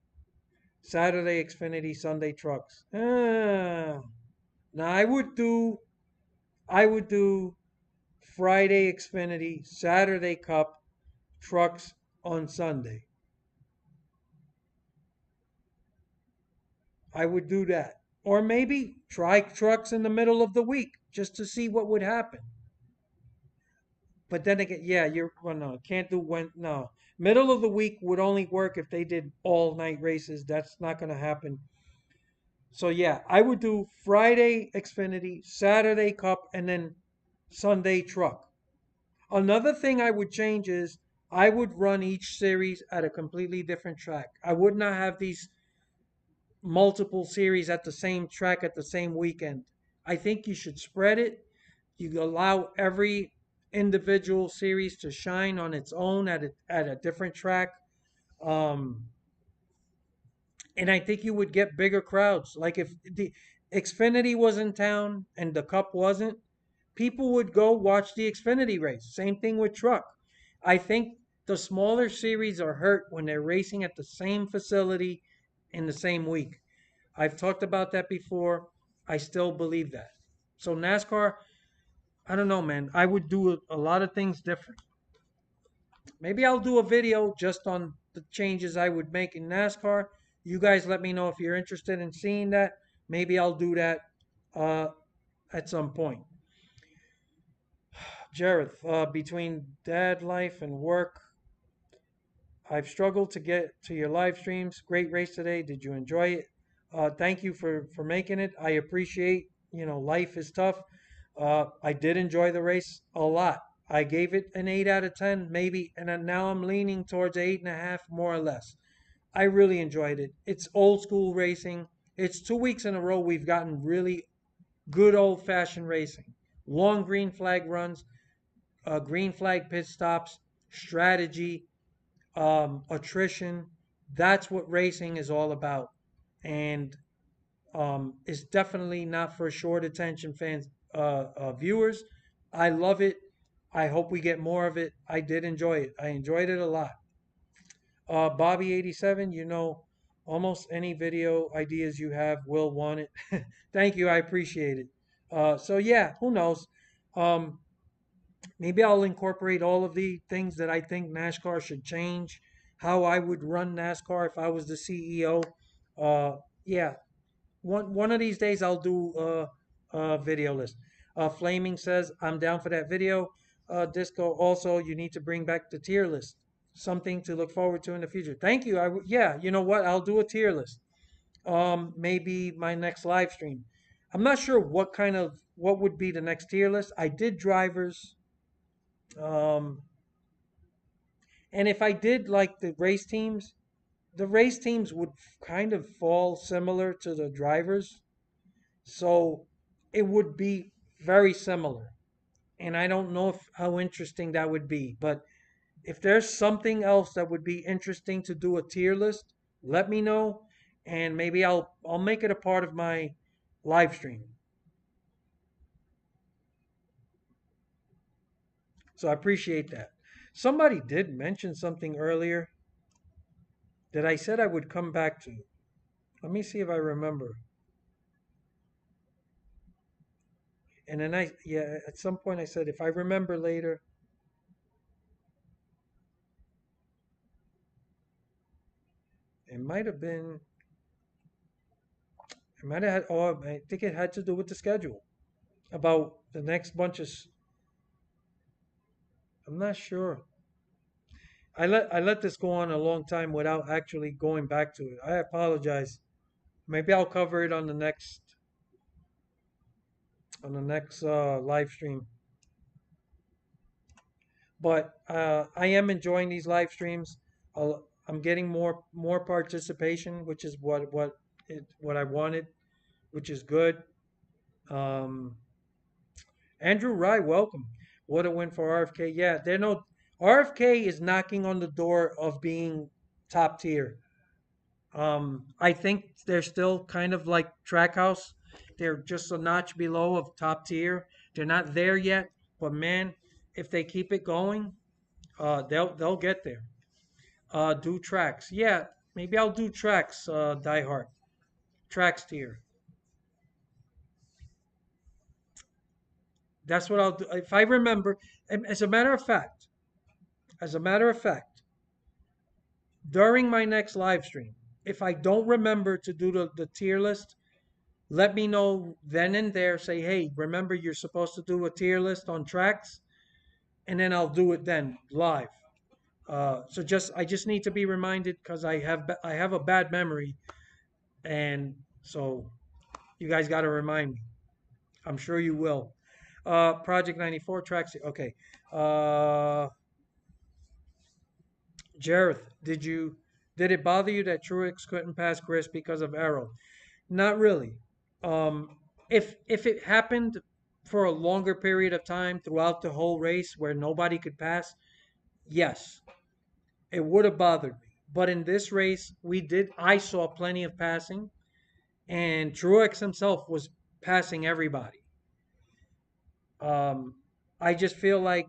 Saturday Xfinity, Sunday Trucks. Now I would do Friday Xfinity, Saturday Cup, Trucks on Sunday. I would do that. Or maybe try trucks in the middle of the week just to see what would happen. But then again, yeah, well, no, can't do no. Middle of the week would only work if they did all night races. That's not going to happen. So yeah, I would do Friday Xfinity, Saturday Cup, and then Sunday Truck. Another thing I would change is I would run each series at a completely different track. I would not have these multiple series at the same track at the same weekend. I think you should spread it. You allow every individual series to shine on its own at a different track. Um, and I think you would get bigger crowds. Like if the Xfinity was in town and the Cup wasn't, people would go watch the Xfinity race. Same thing with Truck. I think the smaller series are hurt when they're racing at the same facility in the same week. I've talked about that before. I still believe that. So NASCAR, I don't know, man. I would do a lot of things different. Maybe I'll do a video just on the changes I would make in NASCAR. You guys let me know if you're interested in seeing that. Maybe I'll do that uh, at some point. Jareth, between dad life and work, I've struggled to get to your live streams. Great race today. Did you enjoy it? Thank you for making it. I appreciate, life is tough. I did enjoy the race a lot. I gave it an 8 out of 10, maybe, and then now I'm leaning towards 8.5, more or less. I really enjoyed it. It's old school racing. It's 2 weeks in a row we've gotten really good old fashioned racing. Long green flag runs, green flag pit stops, strategy, attrition. That's what racing is all about. And it's definitely not for short attention fans, viewers. I love it. I hope we get more of it. I did enjoy it. I enjoyed it a lot. Bobby87, almost any video ideas you have will want it. Thank you. I appreciate it. So yeah, who knows? Um, Maybe I'll incorporate all of the things that I think NASCAR should change. How I would run NASCAR if I was the CEO. Yeah, one of these days I'll do a video list. Flaming says I'm down for that video. Disco. Also, you need to bring back the tier list. Something to look forward to in the future. Thank you. Yeah, you know what? I'll do a tier list. Maybe my next live stream. I'm not sure what would be the next tier list. I did drivers. Um, and if I did like the race teams would kind of fall similar to the drivers. So it would be very similar. And I don't know how interesting that would be. But if there's something else that would be interesting to do a tier list, let me know. And maybe I'll make it a part of my live stream. So I appreciate that. Somebody did mention something earlier that I said I would come back to. Let me see if I remember. And then yeah, at some point I said, if I remember later, it might have been, it might have had, oh, I think it had to do with the schedule about the next bunch of, I'm not sure. I let this go on a long time without actually going back to it. I apologize. Maybe I'll cover it on the next live stream. But I am enjoying these live streams. I'm getting more participation, which is what I wanted, which is good. Um, Andrew Rye, welcome. What a win for RFK. Yeah, they're no RFK is knocking on the door of being top tier. I think they're still kind of like Trackhouse. They're just a notch below of top tier. They're not there yet, but man, if they keep it going, they'll get there. Do tracks. Yeah, maybe I'll do tracks. Die Hard tracks tier. That's what I'll do if I remember. As a matter of fact, as a matter of fact, during my next live stream, if I don't remember to do the tier list, let me know then and there. Say, hey, remember you're supposed to do a tier list on tracks, and then I'll do it then live. So I just need to be reminded because I have a bad memory, and so you guys got to remind me. I'm sure you will. Project 94 tracks. Okay. Uh, Jareth, did it bother you that Truex couldn't pass Chris because of Arrow? Not really. Um, if it happened for a longer period of time throughout the whole race where nobody could pass, yes, it would have bothered me. But in this race, I saw plenty of passing, and Truex himself was passing everybody. Um, I just feel like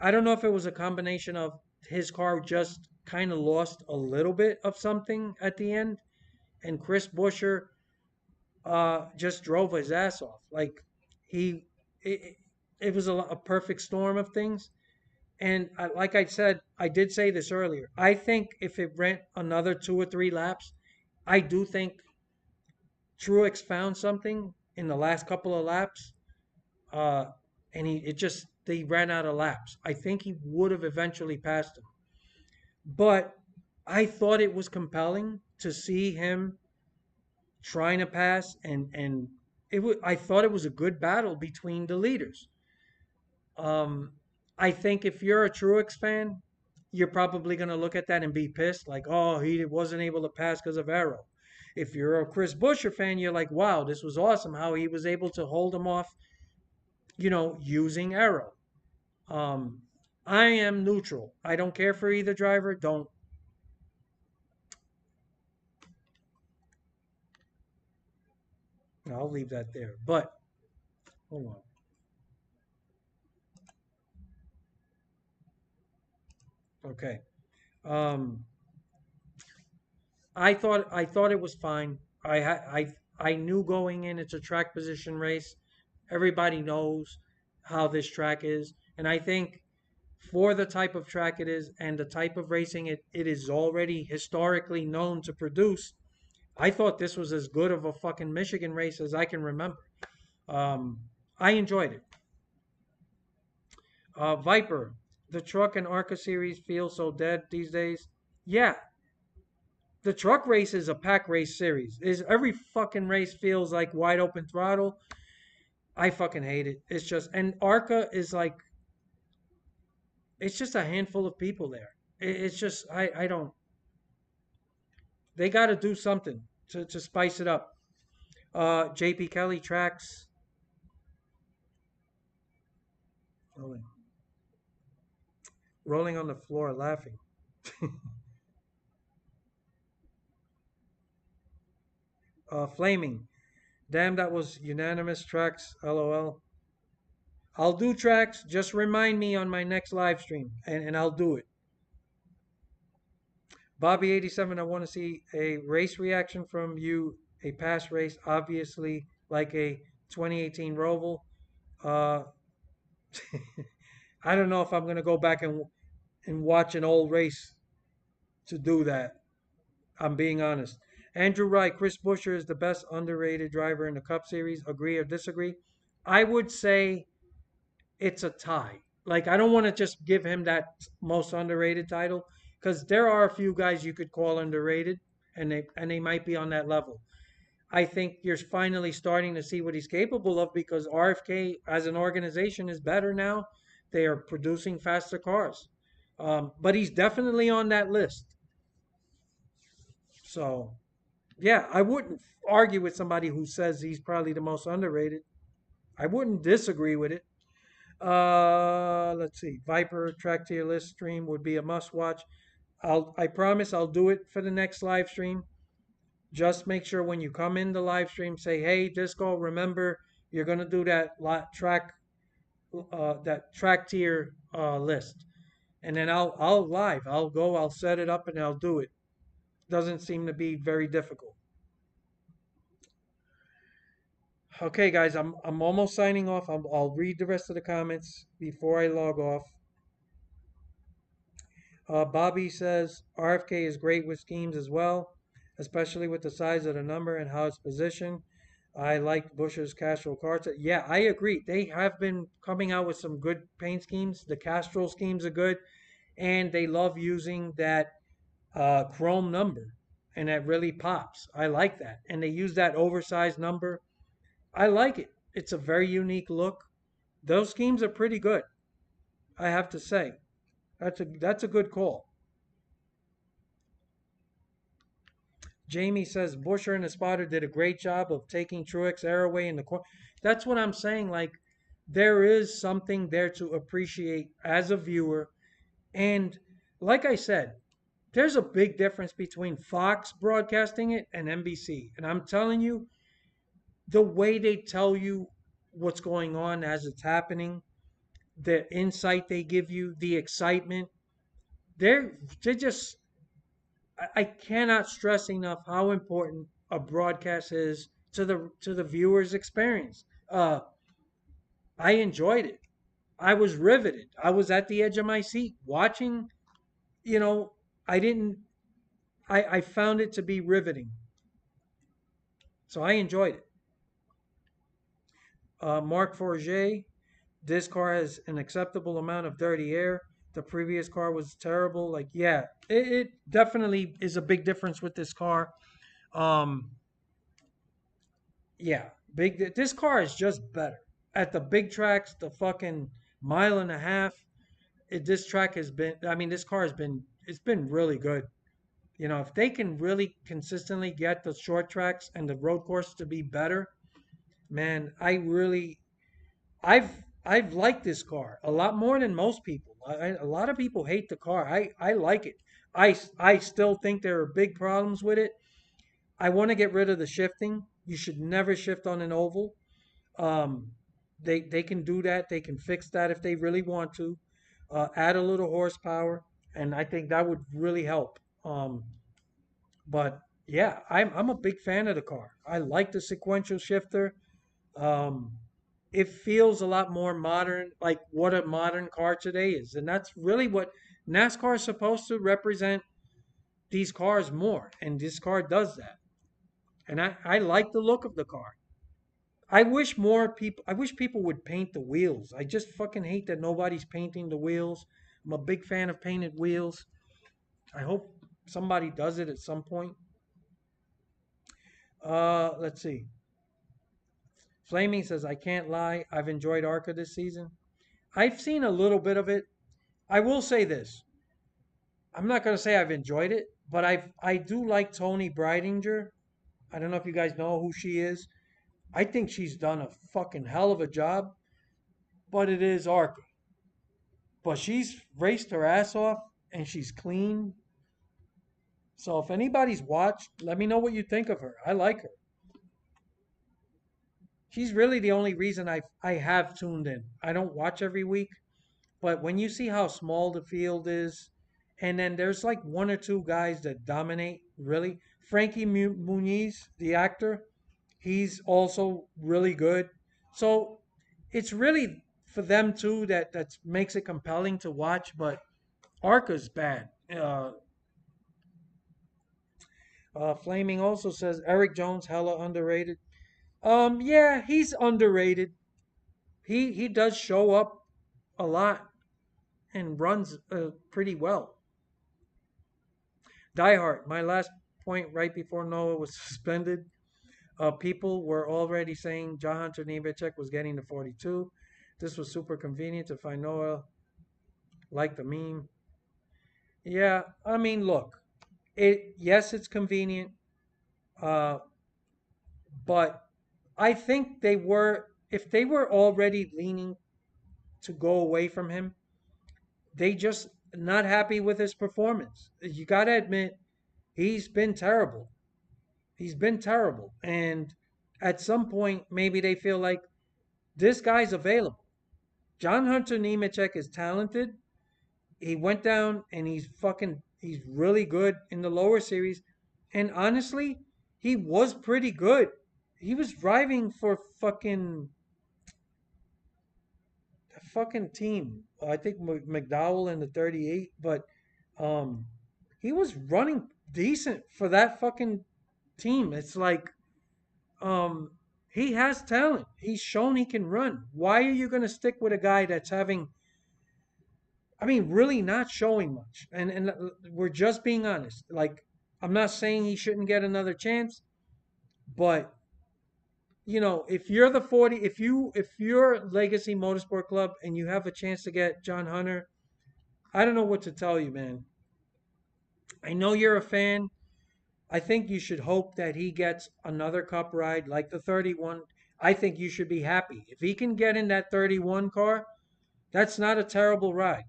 I don't know if it was a combination of his car just kind of lost a little bit of something at the end, and Chris Buescher just drove his ass off. Like he, it, it was a perfect storm of things. And like I said, I did say this earlier. I think if it went another 2 or 3 laps, I do think Truex found something in the last couple of laps, uh, and they ran out of laps. I think he would have eventually passed him, but I thought it was compelling to see him trying to pass, and I thought it was a good battle between the leaders. Um, I think if you're a Truex fan, you're probably going to look at that and be pissed, like, oh, he wasn't able to pass because of Arrow. If you're a Chris Buescher fan, you're like, wow, this was awesome how he was able to hold him off, using Arrow. Um, I am neutral. I don't care for either driver. Don't. I'll leave that there. But hold on. Okay. Um, I thought it was fine. I knew going in it's a track position race. Everybody knows how this track is, and I think for the type of track it is and the type of racing it is already historically known to produce, I thought this was as good of a fucking Michigan race as I can remember. Um, I enjoyed it. Viper, the truck and ARCA series feel so dead these days. Yeah, the truck race is a pack race series. Is every fucking race feels like wide open throttle. I fucking hate it. It's just and ARCA is like it's just a handful of people there. It's just I don't. They got to do something to spice it up. JP Kelly tracks. Rolling, rolling on the floor laughing. Flaming. Damn, that was unanimous tracks. LOL. I'll do tracks. Just remind me on my next live stream, and I'll do it. Bobby87, I want to see a race reaction from you. A past race, obviously, like a 2018 Roval. Uh, I don't know if I'm gonna go back and watch an old race to do that. I'm being honest. Andrew Wright, Chris Buescher is the best underrated driver in the Cup Series. Agree or disagree? I would say it's a tie. Like I don't want to just give him that most underrated title because there are a few guys you could call underrated, and they might be on that level. I think you're finally starting to see what he's capable of because RFK as an organization is better now. They are producing faster cars, but he's definitely on that list. So yeah, I wouldn't argue with somebody who says he's probably the most underrated. I wouldn't disagree with it. Let's see. Viper track to your list stream would be a must watch. I promise I'll do it for the next live stream. Just make sure when you come in the live stream, say, "Hey, Disco, remember you're gonna do that track tier list," and then I'll live. I'll go. I'll set it up and I'll do it. Doesn't seem to be very difficult. Okay, guys, I'm almost signing off. I'll read the rest of the comments before I log off. Bobby says RFK is great with schemes as well, especially with the size of the number and how it's positioned. I like Bush's Castrol cards. Yeah, I agree. They have been coming out with some good paint schemes. The Castrol schemes are good, and they love using that chrome number, and that really pops. I like that. And they use that oversized number. I like it. It's a very unique look. Those schemes are pretty good, I have to say. That's a good call. Jamie says Busher and the spotter did a great job of taking Truex air away in the corner. That's what I'm saying. Like there is something there to appreciate as a viewer. And like I said, there's a big difference between Fox broadcasting it and NBC. And I'm telling you, the way they tell you what's going on as it's happening, the insight they give you, the excitement, they're just I cannot stress enough how important a broadcast is to the viewer's experience. I enjoyed it. I was riveted. I was at the edge of my seat watching. You know, I didn't. I found it to be riveting, so I enjoyed it. Mark Forget, this car has an acceptable amount of dirty air. The previous car was terrible. Like, yeah, it definitely is a big difference with this car. Um, Yeah, big. This car is just better at the big tracks. The fucking mile and a half. This track has been. I mean, this car has been. It's been really good. You know, if they can really consistently get the short tracks and the road course to be better, man, I've I've liked this car a lot more than most people. A lot of people hate the car. I like it. I still think there are big problems with it. I want to get rid of the shifting. You should never shift on an oval. Um, they can do that. They can fix that if they really want to. Add a little horsepower, and I think that would really help. But yeah, I'm a big fan of the car. I like the sequential shifter. Um, it feels a lot more modern, like what a modern car today is, and that's really what NASCAR is supposed to represent these cars more, and this car does that. And I like the look of the car. I wish more people. I wish people would paint the wheels. I just fucking hate that nobody's painting the wheels. I'm a big fan of painted wheels. I hope somebody does it at some point. Let's see. Flaming says, I can't lie. I've enjoyed Arca this season. I've seen a little bit of it. I will say this. I'm not gonna say I've enjoyed it, but I do like Tony Bridinger. I don't know if you guys know who she is. I think she's done a fucking hell of a job, but it is Arca. But she's raced her ass off and she's clean. So if anybody's watched, let me know what you think of her. I like her. She's really the only reason I have tuned in. I don't watch every week, but when you see how small the field is, and then there's like one or two guys that dominate, really. Frankie Muniz, the actor, he's also really good. So it's really for them too that makes it compelling to watch. But Arca's bad. Flaming also says Eric Jones hella underrated. Yeah, he's underrated. He does show up a lot and runs pretty well. Diehard, my last point right before Noah was suspended. People were already saying John Hunter Nemechek was getting to 42. This was super convenient to find Noah like the meme. Yeah, I mean, look, it yes, it's convenient, uh, but I think they were if they were already leaning to go away from him, they just not happy with his performance. You got to admit, he's been terrible. He's been terrible. And at some point, maybe they feel like this guy's available. John Hunter Nemechek is talented. He went down and he's really good in the lower series. And honestly, he was pretty good. He was driving for fucking team. I think McDowell in the 38, but um, he was running decent for that fucking team. It's like um, he has talent. He's shown he can run. Why are you going to stick with a guy that's having? I mean, really not showing much. And we're just being honest. Like I'm not saying he shouldn't get another chance, but if you're the 40, if you're Legacy Motorsport Club and you have a chance to get John Hunter, I don't know what to tell you, man. I know you're a fan. I think you should hope that he gets another cup ride like the 31. I think you should be happy. If he can get in that 31 car, that's not a terrible ride.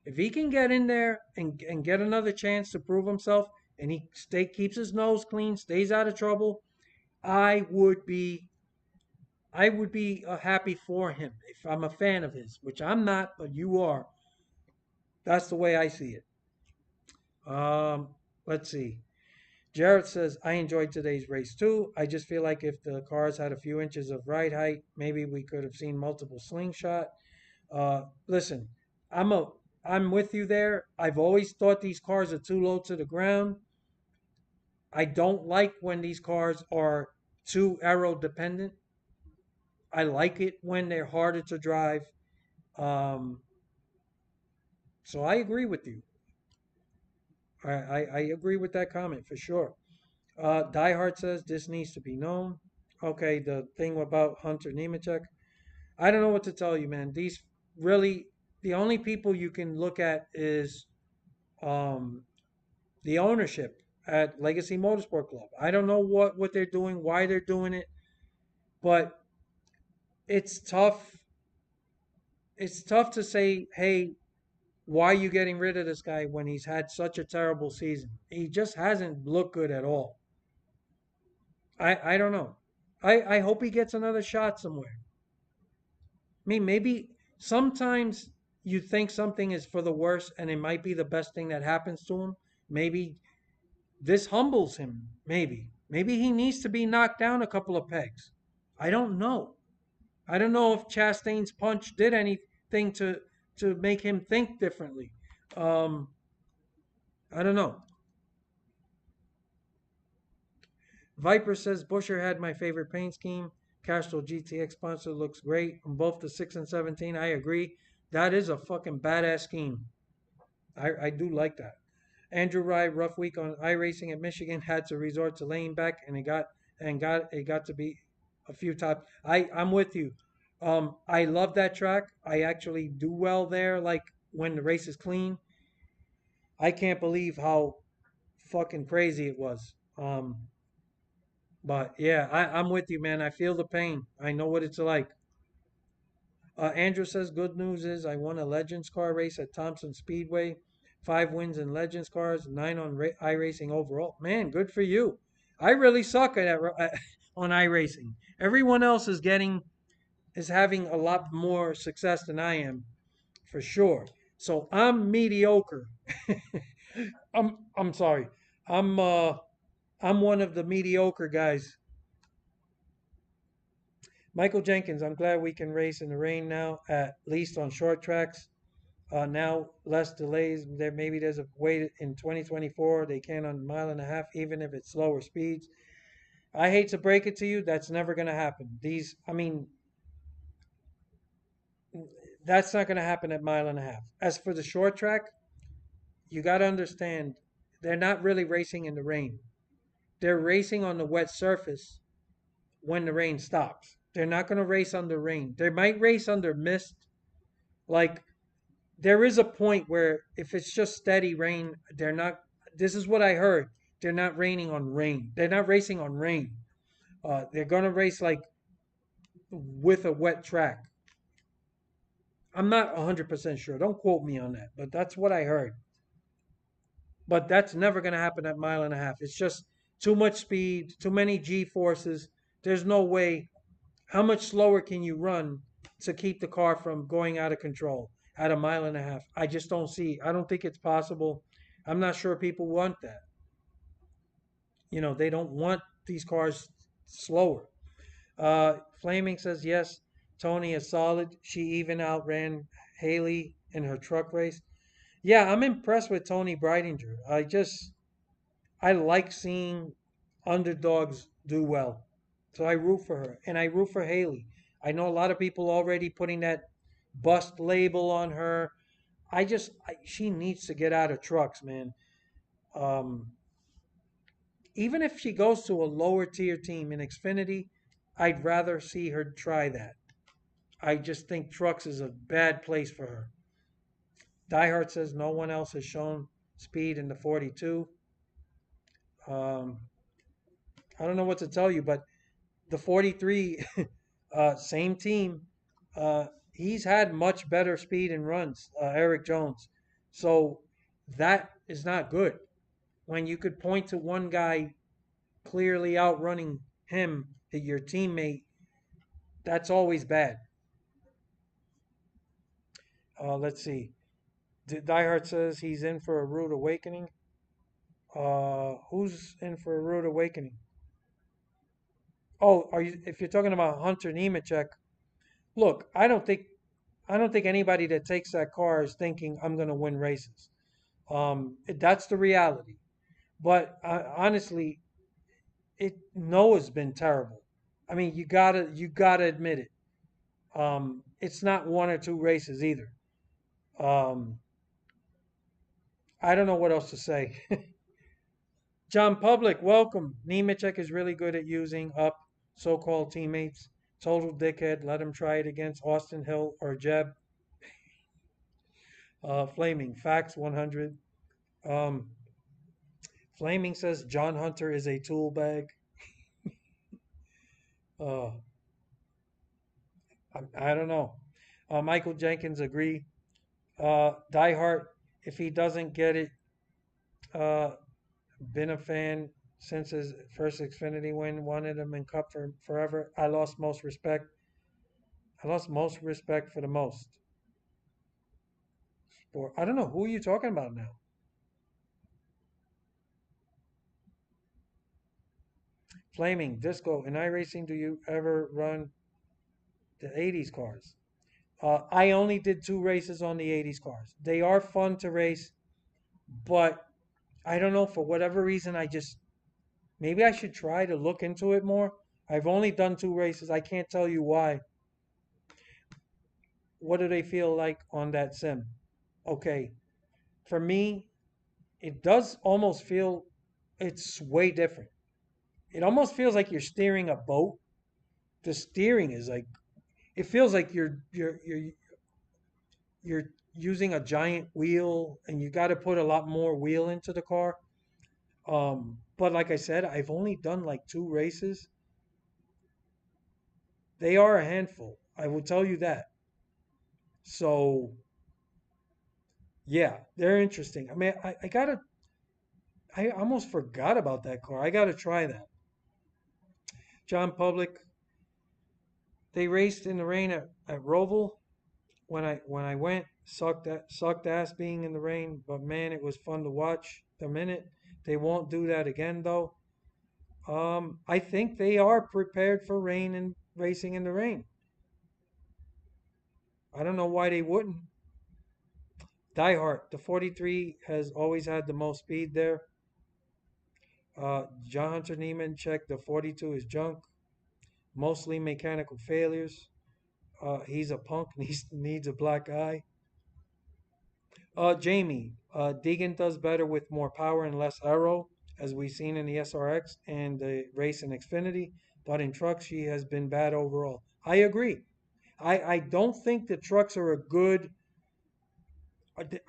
If he can get in there and get another chance to prove himself and keeps his nose clean, stays out of trouble, I would be happy for him if I'm a fan of his, which I'm not, but you are. That's the way I see it. Let's see. Jared says, I enjoyed today's race too. I just feel like if the cars had a few inches of ride height, maybe we could have seen multiple slingshot. Listen, I'm a I'm with you there. I've always thought these cars are too low to the ground. I don't like when these cars are too aero dependent. I like it when they're harder to drive. Um, so I agree with you. I agree with that comment for sure. Die Hard says this needs to be known. Okay, the thing about Hunter Nemechek. I don't know what to tell you, man. These really, the only people you can look at is um, the ownership at Legacy Motorsport Club. I don't know what they're doing, why they're doing it, but it's tough. It's tough to say, hey, why are you getting rid of this guy when he's had such a terrible season? He just hasn't looked good at all. I don't know. I hope he gets another shot somewhere. I mean, maybe sometimes you think something is for the worse and it might be the best thing that happens to him. Maybe this humbles him. Maybe. Maybe he needs to be knocked down a couple of pegs. I don't know. I don't know if Chastain's punch did anything to make him think differently. Um, I don't know. Viper says Busher had my favorite paint scheme. Castro GTX sponsor looks great on both the 6 and 17. I agree. That is a fucking badass scheme. I do like that. Andrew Rye, rough week on iRacing at Michigan, had to resort to laying back, and it got to be a few times. I'm with you. I love that track. I actually do well there. Like when the race is clean, I can't believe how fucking crazy it was. But yeah, I'm with you, man. I feel the pain. I know what it's like. Andrew says, good news is I won a Legends car race at Thompson Speedway. 5 wins in Legends cars, 9 on iRacing overall. Man, good for you. I really suck on iRacing. Everyone else is having a lot more success than I am, for sure. So I'm mediocre. I'm sorry. I'm uh I'm one of the mediocre guys. Michael Jenkins, I'm glad we can race in the rain now, at least on short tracks. Now less delays. There's a way in 2024 they can on a mile and a half, even if it's slower speeds. I hate to break it to you, that's never going to happen. I mean, that's not going to happen at mile and a half. As for the short track, you got to understand, they're not really racing in the rain. They're racing on the wet surface when the rain stops. They're not going to race under rain. They might race under mist. Like there is a point where if it's just steady rain, they're not. This is what I heard. They're not raining on rain. They're not racing on rain. They're gonna race like with a wet track. I'm not 100% sure. Don't quote me on that, but that's what I heard. But that's never gonna happen at mile and a half. It's just too much speed, too many G forces. There's no way. How much slower can you run to keep the car from going out of control at a mile and a half? I just don't see. I don't think it's possible. I'm not sure people want that. They don't want these cars slower. Flaming says yes. Tony is solid. She even outran Haley in her truck race. Yeah, I'm impressed with Tony Breidinger. I like seeing underdogs do well. So I root for her. And I root for Haley. I know a lot of people already putting that bust label on her. She needs to get out of trucks, man. Um, Even if she goes to a lower tier team in Xfinity, I'd rather see her try that. I just think trucks is a bad place for her. Diehard says no one else has shown speed in the 42. Um, I don't know what to tell you, but the 43, same team, he's had much better speed and runs, Eric Jones. So that is not good. When you could point to one guy clearly outrunning him, your teammate, that's always bad. Let's see. Diehard says he's in for a rude awakening. Who's in for a rude awakening? Oh, if you're talking about Hunter Nemechek, look, I don't think anybody that takes that car is thinking I'm going to win races. That's the reality. But honestly, Noah's been terrible. I mean, you gotta admit it. It's not one or two races either. Um, I don't know what else to say. John Public, welcome. Nemechek is really good at using up so-called teammates. Total dickhead. Let him try it against Austin Hill or Jeb. Flaming facts 100. Um, Flaming says John Hunter is a tool bag. Uh, I don't know. Michael Jenkins agree. Diehard, if he doesn't get it, uh, been a fan since his first Xfinity win, wanted him in Cup for forever. I lost most respect. I lost most respect for the most. Or I don't know who are you talking about now. Flaming Disco in iRacing. Do you ever run the '80s cars? I only did 2 races on the '80s cars. They are fun to race, but I don't know for whatever reason. Maybe I should try to look into it more. I've only done two races. I can't tell you why. What do they feel like on that sim? Okay, for me, it does almost feel it's way different. It almost feels like you're steering a boat. The steering is like it feels like you're using a giant wheel and you got to put a lot more wheel into the car. But like I said, I've only done like two races. They are a handful. I will tell you that. So yeah, they're interesting. I mean, I gotta. I almost forgot about that car. I gotta try that. John Public. They raced in the rain at Roval. When I went, sucked ass being in the rain, but man, it was fun to watch. The minute they won't do that again though. I think they are prepared for rain and racing in the rain. I don't know why they wouldn't. Diehard, the 43 has always had the most speed there. John Hunter Neiman checked the 42 is junk, mostly mechanical failures. He's a punk, needs a black eye. Jamie, Deegan does better with more power and less aero, as we've seen in the SRX and the race in Xfinity. But in trucks, she has been bad overall. I agree. I don't think the trucks are a good.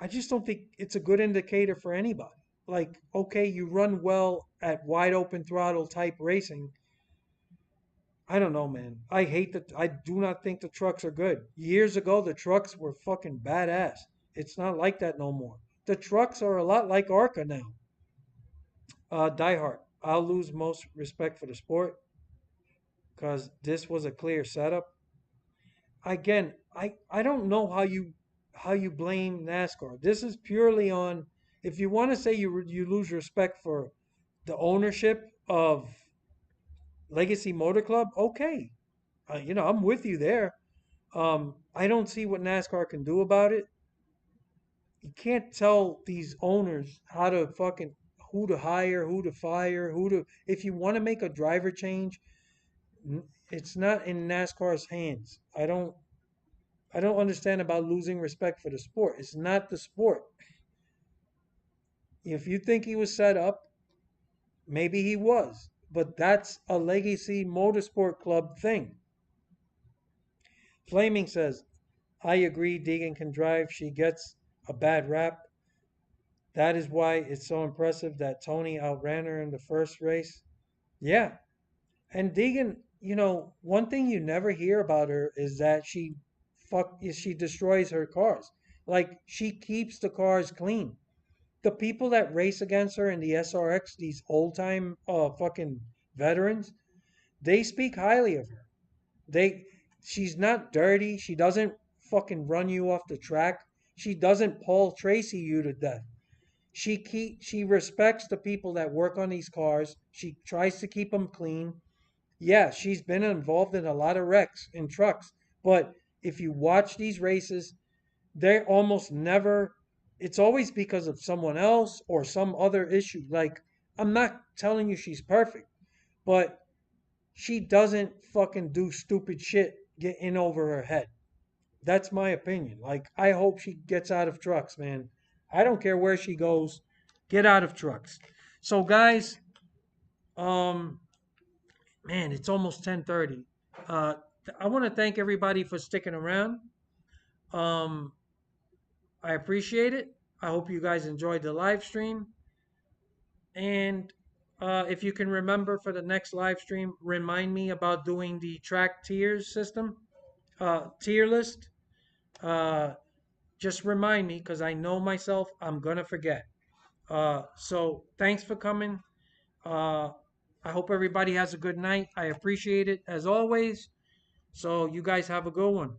I just don't think it's a good indicator for anybody. Like, okay, you run well at wide open throttle type racing. I don't know, man. I hate that. I do not think the trucks are good. Years ago, the trucks were fucking badass. It's not like that no more. The trucks are a lot like ARCA now. Diehard. I'll lose most respect for the sport because this was a clear setup. Again, I don't know how you blame NASCAR. This is purely on if you want to say you lose respect for the ownership of Legacy Motor Club. Okay, I'm with you there. I don't see what NASCAR can do about it. You can't tell these owners how to fucking who to hire, who to fire, who to. If you want to make a driver change, it's not in NASCAR's hands. I don't understand about losing respect for the sport. It's not the sport. If you think he was set up, maybe he was, but that's a Legacy Motorsport Club thing. Flaming says, I agree. Deegan can drive. She gets a bad rap. That is why it's so impressive that Tony outran her in the first race. Yeah. And Deegan, one thing you never hear about her is that she destroys her cars. Like she keeps the cars clean. The people that race against her in the SRX, these old time fucking veterans, they speak highly of her. They she's not dirty. She doesn't fucking run you off the track. She doesn't Paul Tracy you to death. She respects the people that work on these cars. She tries to keep them clean. Yeah, she's been involved in a lot of wrecks in trucks, but if you watch these races, they're almost never it's always because of someone else or some other issue. Like I'm not telling you she's perfect, but she doesn't fucking do stupid shit get in over her head. That's my opinion. Like I hope she gets out of trucks, man. I don't care where she goes. Get out of trucks. So guys, um man, it's almost 10:30. Uh I want to thank everybody for sticking around. Um I appreciate it. I hope you guys enjoyed the live stream. And if you can remember for the next live stream, remind me about doing the track tiers system, tier list. Uh, just remind me because I know myself, I'm going to forget. So thanks for coming. Uh, I hope everybody has a good night. I appreciate it as always. So you guys have a good one.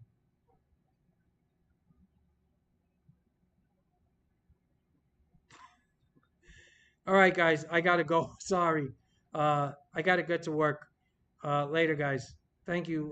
All right, guys, I got to go. Sorry. I got to get to work. Later, guys. Thank you.